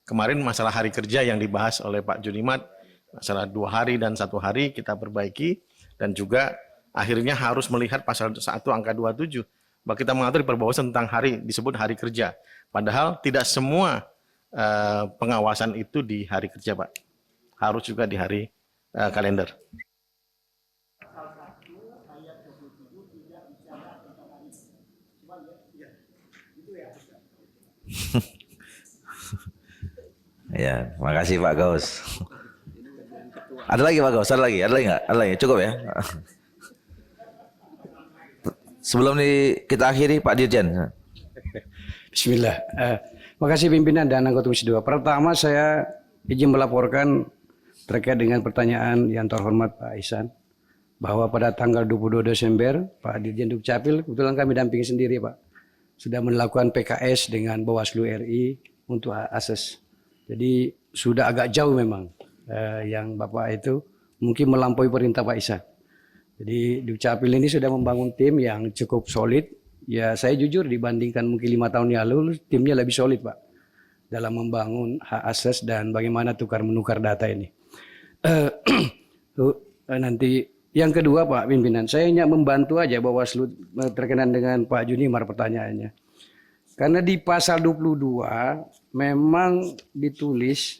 Kemarin masalah hari kerja yang dibahas oleh Pak Junimat, masalah 2 hari dan 1 hari kita perbaiki, dan juga akhirnya harus melihat pasal 1 angka 27. Bahwa kita mengatur di perbawasan tentang hari, disebut hari kerja. Padahal tidak semua pengawasan itu di hari kerja Pak. Harus juga di hari kalender. Ya, makasih Pak Gaus. Ada lagi Pak Gaus? Ada lagi nggak? Ada lagi? Cukup ya? Sebelum kita akhiri Pak Dirjen. Bismillah. Makasih pimpinan dan anggota Komisi 2. Pertama saya izin melaporkan terkait dengan pertanyaan yang terhormat Pak Ihsan, bahwa pada tanggal 22 Desember Pak Dirjen Dukcapil, kebetulan kami dampingi sendiri Pak, sudah melakukan PKS dengan Bawaslu RI untuk akses. Jadi sudah agak jauh memang yang Bapak itu mungkin melampaui perintah Pak Ihsan. Jadi Dukcapil ini sudah membangun tim yang cukup solid. Ya saya jujur dibandingkan mungkin 5 tahun yang lalu, timnya lebih solid Pak dalam membangun hak akses dan bagaimana tukar menukar data ini. Nanti yang kedua Pak Pimpinan, saya hanya membantu aja Bawaslu terkaitan dengan Pak Junimar pertanyaannya. Karena di pasal 22 memang ditulis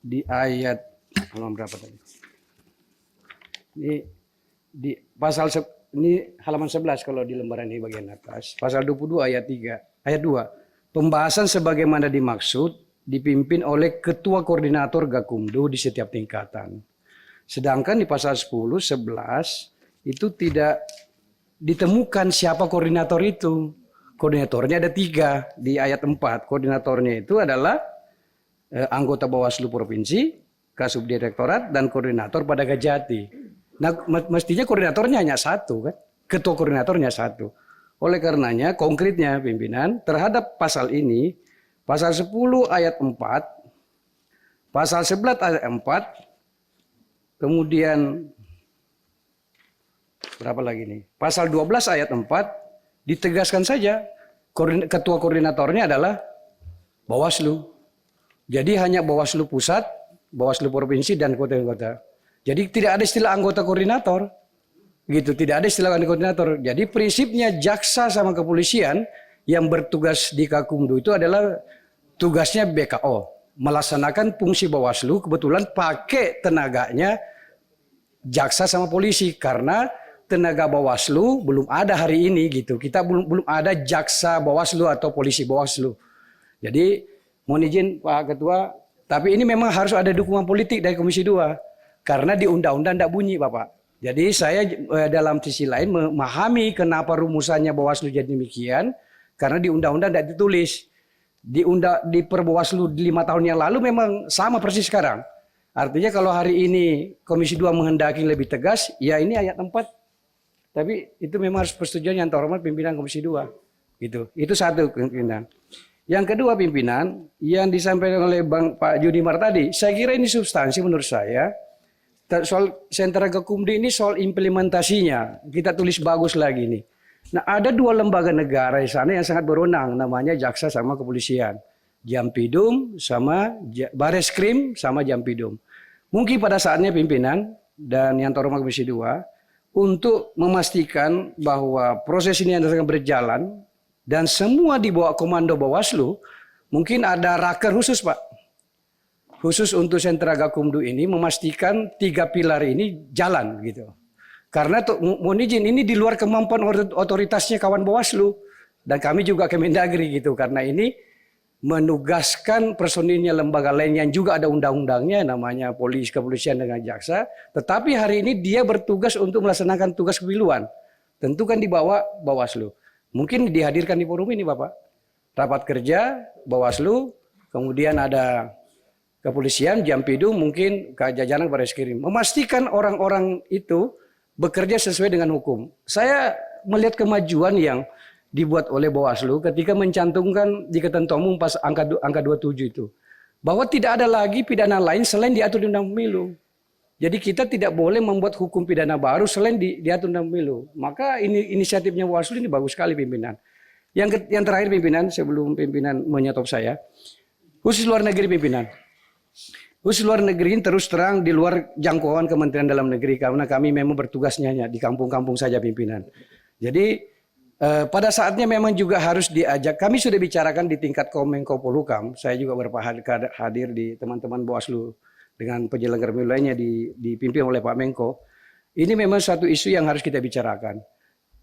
di ayat halaman berapa tadi? Ini di pasal ini halaman 11 kalau di lembaran ini bagian atas. Pasal 22 ayat 3, ayat 2. Pembahasan sebagaimana dimaksud dipimpin oleh ketua koordinator Gakumdu di setiap tingkatan. Sedangkan di pasal 10, 11 itu tidak ditemukan siapa koordinator itu. Koordinatornya ada 3 di ayat 4. Koordinatornya itu adalah anggota Bawaslu Provinsi, Kasubdirektorat, dan koordinator pada Kejati. Nah, mestinya koordinatornya hanya 1 kan? Ketua koordinatornya 1. Oleh karenanya, konkretnya pimpinan terhadap pasal ini, pasal 10 ayat 4, pasal 11 ayat 4, kemudian berapa lagi nih? Pasal 12 ayat 4 ditegaskan saja ketua koordinatornya adalah Bawaslu. Jadi hanya Bawaslu Pusat, Bawaslu Provinsi, dan kota-kota. Jadi tidak ada istilah anggota koordinator. Gitu, tidak ada istilah anggota koordinator. Jadi prinsipnya jaksa sama kepolisian yang bertugas di Gakumdu itu adalah tugasnya BKO, melaksanakan fungsi Bawaslu, kebetulan pakai tenaganya jaksa sama polisi karena tenaga Bawaslu belum ada hari ini gitu. Kita belum ada jaksa Bawaslu atau polisi Bawaslu. Jadi mohon izin Pak Ketua, tapi ini memang harus ada dukungan politik dari Komisi 2 karena di undang-undang tidak bunyi Bapak. Jadi saya dalam sisi lain memahami kenapa rumusannya Bawaslu jadi demikian karena di undang-undang tidak ditulis. Di Perbawaslu 5 tahun yang lalu memang sama persis sekarang. Artinya kalau hari ini Komisi 2 menghendaki lebih tegas, ya ini ayat 4. Tapi itu memang harus persetujuan yang terhormat pimpinan Komisi 2. Gitu. Itu satu pimpinan. Yang kedua pimpinan, yang disampaikan oleh Pak Junimar tadi, saya kira ini substansi menurut saya. Soal sentra Gakumdu ini soal implementasinya. Kita tulis bagus lagi nih. Nah, ada 2 lembaga negara di sana yang sangat berwenang, namanya jaksa sama kepolisian. Jampidum sama Bareskrim sama Jampidum. Mungkin pada saatnya pimpinan dan yang terhormat Komisi 2 untuk memastikan bahwa proses ini akan berjalan dan semua di bawah komando Bawaslu, mungkin ada raker khusus Pak. Khusus untuk sentra Gakumdu ini memastikan 3 pilar ini jalan gitu. Karena mohon izin ini di luar kemampuan otoritasnya kawan Bawaslu dan kami juga Kemendagri gitu. Karena ini menugaskan personilnya lembaga lain yang juga ada undang-undangnya namanya polisi, kepolisian dengan jaksa. Tetapi hari ini dia bertugas untuk melaksanakan tugas kepemiluan. Tentu kan di bawah Bawaslu. Mungkin dihadirkan di forum ini Bapak. Rapat kerja Bawaslu, kemudian ada kepolisian, Jampidum, mungkin jajaran Bareskrim. Memastikan orang-orang itu bekerja sesuai dengan hukum. Saya melihat kemajuan yang dibuat oleh Bawaslu ketika mencantumkan di ketentuan umum pas angka 27 itu. Bahwa tidak ada lagi pidana lain selain diatur di undang pemilu. Jadi kita tidak boleh membuat hukum pidana baru selain diatur undang pemilu. Maka ini inisiatifnya Bawaslu ini bagus sekali pimpinan. Yang terakhir pimpinan, sebelum pimpinan menyetop saya, khusus luar negeri pimpinan. Khusus luar negeri terus terang di luar jangkauan Kementerian Dalam Negeri karena kami memang bertugasnya hanya di kampung-kampung saja pimpinan. Jadi pada saatnya memang juga harus diajak. Kami sudah bicarakan di tingkat Kemenko Polhukam. Saya juga hadir di teman-teman Bawaslu dengan penyelenggara pemilu lainnya dipimpin oleh Pak Menko. Ini memang satu isu yang harus kita bicarakan.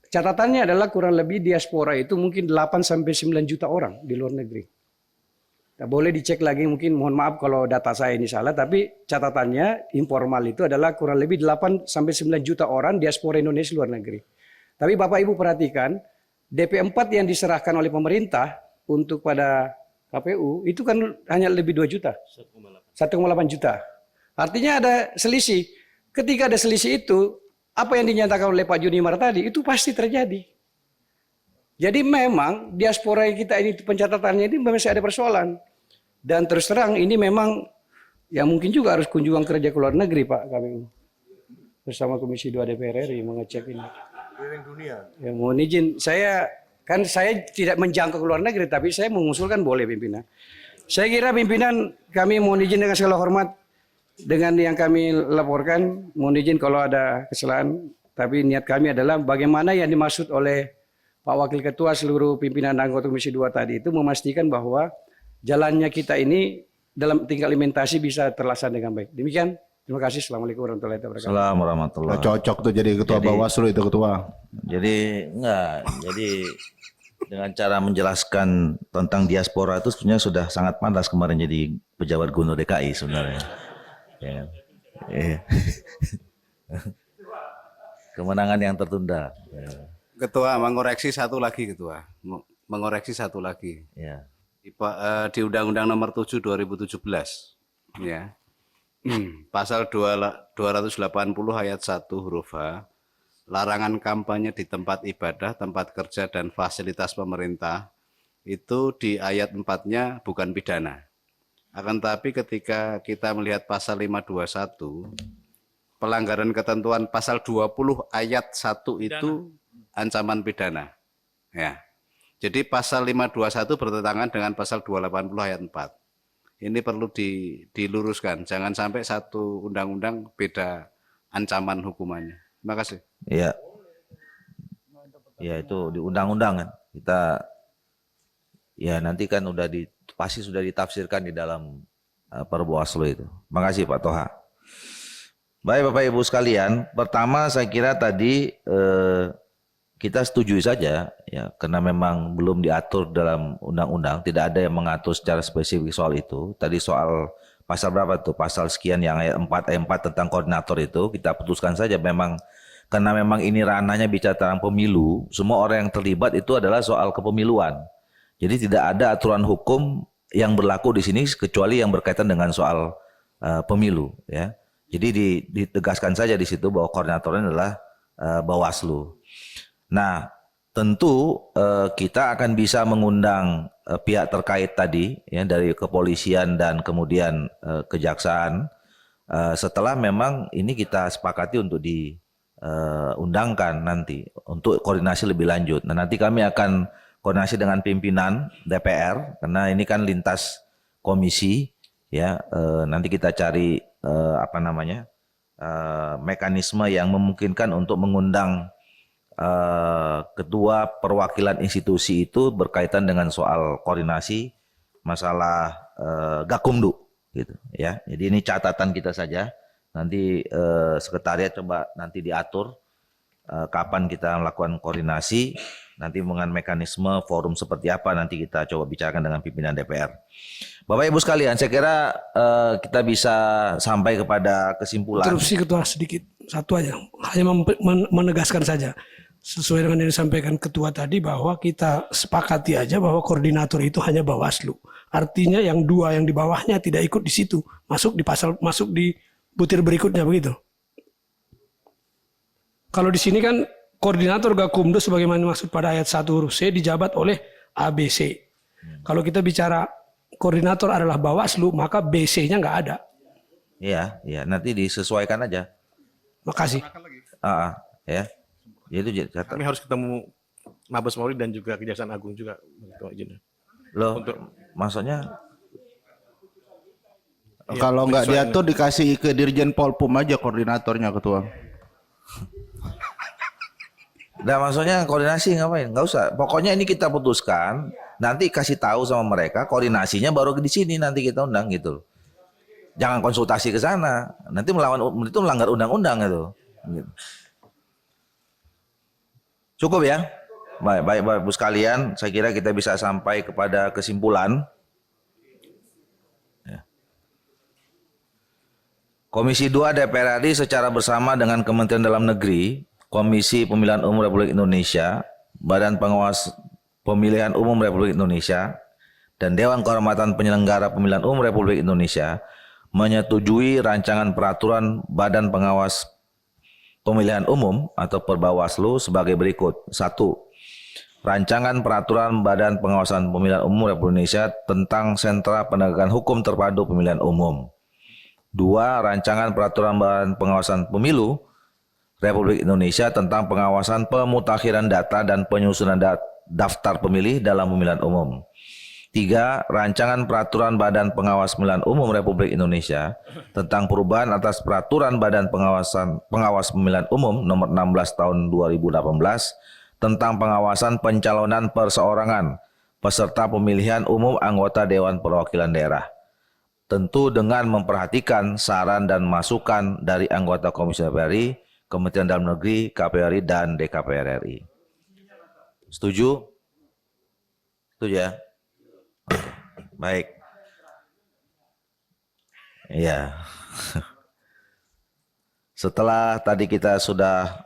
Catatannya adalah kurang lebih diaspora itu mungkin 8-9 juta orang di luar negeri. Boleh dicek lagi mungkin, mohon maaf kalau data saya ini salah, tapi catatannya informal itu adalah kurang lebih 8-9 juta orang diaspora Indonesia luar negeri. Tapi Bapak Ibu perhatikan, DP4 yang diserahkan oleh pemerintah untuk pada KPU itu kan hanya lebih 2 juta. 1,8 juta. Artinya ada selisih. Ketika ada selisih itu, apa yang dinyatakan oleh Pak Junimar tadi, itu pasti terjadi. Jadi memang diaspora kita ini pencatatannya ini masih ada persoalan. Dan terus terang ini memang yang mungkin juga harus kunjungan kerja ke luar negeri Pak KPU. Bersama Komisi 2 DPR RI mengecek ini. Keliling dunia. Ya mohon izin, saya tidak menjangkau ke luar negeri tapi saya mengusulkan boleh pimpinan. Saya kira pimpinan kami mohon izin dengan segala hormat dengan yang kami laporkan, mohon izin kalau ada kesalahan, tapi niat kami adalah bagaimana yang dimaksud oleh Pak Wakil Ketua seluruh pimpinan anggota Komisi 2 tadi itu memastikan bahwa jalannya kita ini dalam tingkat alimentasi bisa terlaksana dengan baik. Demikian, terima kasih. Assalamualaikum warahmatullahi wabarakatuh. Assalamualaikum warahmatullahi wabarakatuh. Cocok tuh jadi ketua Bawaslu itu ketua. Jadi enggak, jadi dengan cara menjelaskan tentang diaspora itu sebenarnya sudah sangat pantas kemarin jadi pejabat gubernur DKI sebenarnya. Ya. Iya. Kemenangan yang tertunda. Ya. Ketua mengoreksi satu lagi, Ketua. Mengoreksi satu lagi. Ya. Di Undang-Undang Nomor 7 2017 ya. Pasal 280 ayat 1 huruf H, larangan kampanye di tempat ibadah, tempat kerja dan fasilitas pemerintah itu di ayat 4-nya bukan pidana. Akan tetapi ketika kita melihat pasal 521, pelanggaran ketentuan pasal 20 ayat 1 itu ancaman pidana. Ya. Jadi pasal 521 bertentangan dengan pasal 280 ayat 4. Ini perlu diluruskan, jangan sampai satu undang-undang beda ancaman hukumannya. Terima kasih. Iya. Ya itu di undang-undang kan. Kita ya nanti kan pasti sudah ditafsirkan di dalam Perbawaslu itu. Terima kasih Pak Toha. Baik Bapak Ibu sekalian, pertama saya kira tadi kita setuju saja ya karena memang belum diatur dalam undang-undang, tidak ada yang mengatur secara spesifik soal itu. Tadi soal pasal berapa tuh? Pasal sekian yang ayat 4 tentang koordinator itu kita putuskan saja memang karena memang ini ranahnya bicara tentang pemilu, semua orang yang terlibat itu adalah soal kepemiluan. Jadi tidak ada aturan hukum yang berlaku di sini kecuali yang berkaitan dengan soal pemilu ya. Jadi ditegaskan saja di situ bahwa koordinatornya adalah Bawaslu. Nah, tentu kita akan bisa mengundang pihak terkait tadi ya dari kepolisian dan kemudian kejaksaan setelah memang ini kita sepakati untuk diundangkan nanti untuk koordinasi lebih lanjut. Nah, nanti kami akan koordinasi dengan pimpinan DPR karena ini kan lintas komisi ya. Nanti kita cari mekanisme yang memungkinkan untuk mengundang ketua perwakilan institusi itu berkaitan dengan soal koordinasi masalah Gakumdu gitu ya. Jadi ini catatan kita saja. Nanti sekretariat coba nanti diatur kapan kita melakukan koordinasi, nanti dengan mekanisme forum seperti apa nanti kita coba bicarakan dengan pimpinan DPR. Bapak Ibu sekalian, saya kira kita bisa sampai kepada kesimpulan. Interupsi Ketua sedikit, satu aja, hanya menegaskan saja. Sesuai dengan yang disampaikan Ketua tadi bahwa kita sepakati aja bahwa koordinator itu hanya Bawaslu. Artinya yang dua yang di bawahnya tidak ikut di situ, masuk di butir berikutnya begitu. Kalau di sini kan koordinator Gakumdu sebagaimana maksud pada ayat 1 huruf C dijabat oleh ABC. Kalau kita bicara koordinator adalah Bawaslu, maka BC-nya nggak ada. Iya, nanti disesuaikan aja. Makasih. Ya. Itu kami harus ketemu Mabes Polri dan juga Kejaksaan Agung juga. Loh, maksudnya kalau nggak diatur dikasih ke Dirjen Polpum aja koordinatornya ketua. Nah maksudnya koordinasi ngapain? Nggak usah. Pokoknya ini kita putuskan. Nanti kasih tahu sama mereka koordinasinya baru di sini nanti kita undang gitu. Jangan konsultasi ke sana. Nanti itu melanggar undang-undang itu. Gitu. Cukup ya. Baik Bapak Ibu sekalian. Saya kira kita bisa sampai kepada kesimpulan. Komisi 2 DPR RI secara bersama dengan Kementerian Dalam Negeri, Komisi Pemilihan Umum Republik Indonesia, Badan Pengawas Pemilihan Umum Republik Indonesia, dan Dewan Kehormatan Penyelenggara Pemilihan Umum Republik Indonesia menyetujui rancangan peraturan Badan Pengawas Pemilihan Umum atau Perbawaslu sebagai berikut. 1. Rancangan peraturan Badan Pengawasan Pemilihan Umum Republik Indonesia tentang Sentra Penegakan Hukum Terpadu Pemilihan Umum. 2. Rancangan peraturan Badan Pengawasan Pemilu Republik Indonesia tentang pengawasan pemutakhiran data dan penyusunan daftar pemilih dalam pemilihan umum. 3. Rancangan Peraturan Badan Pengawas Pemilihan Umum Republik Indonesia tentang perubahan atas Peraturan Badan Pengawas Pemilihan Umum Nomor 16 Tahun 2018 tentang pengawasan pencalonan perseorangan peserta pemilihan umum anggota Dewan Perwakilan Daerah. Tentu dengan memperhatikan saran dan masukan dari anggota Komisi DPR RI, Kementerian Dalam Negeri, KPU RI, dan DKPR RI. Setuju? Setuju ya? Baik. Iya. Setelah tadi kita sudah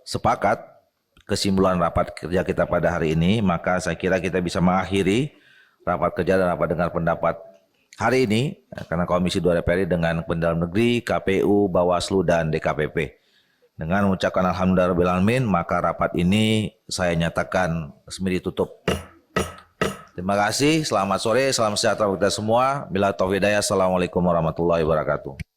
sepakat kesimpulan rapat kerja kita pada hari ini, maka saya kira kita bisa mengakhiri rapat kerja dan rapat dengar pendapat hari ini, karena Komisi 2 DPR RI dengan Kementerian Dalam Negeri, KPU, Bawaslu, dan DKPP. Dengan mengucapkan alhamdulillahirabbil alamin, maka rapat ini saya nyatakan resmi ditutup. Terima kasih, selamat sore, salam sejahtera bagi kita semua. Bila taufiq hidayah, assalamualaikum warahmatullahi wabarakatuh.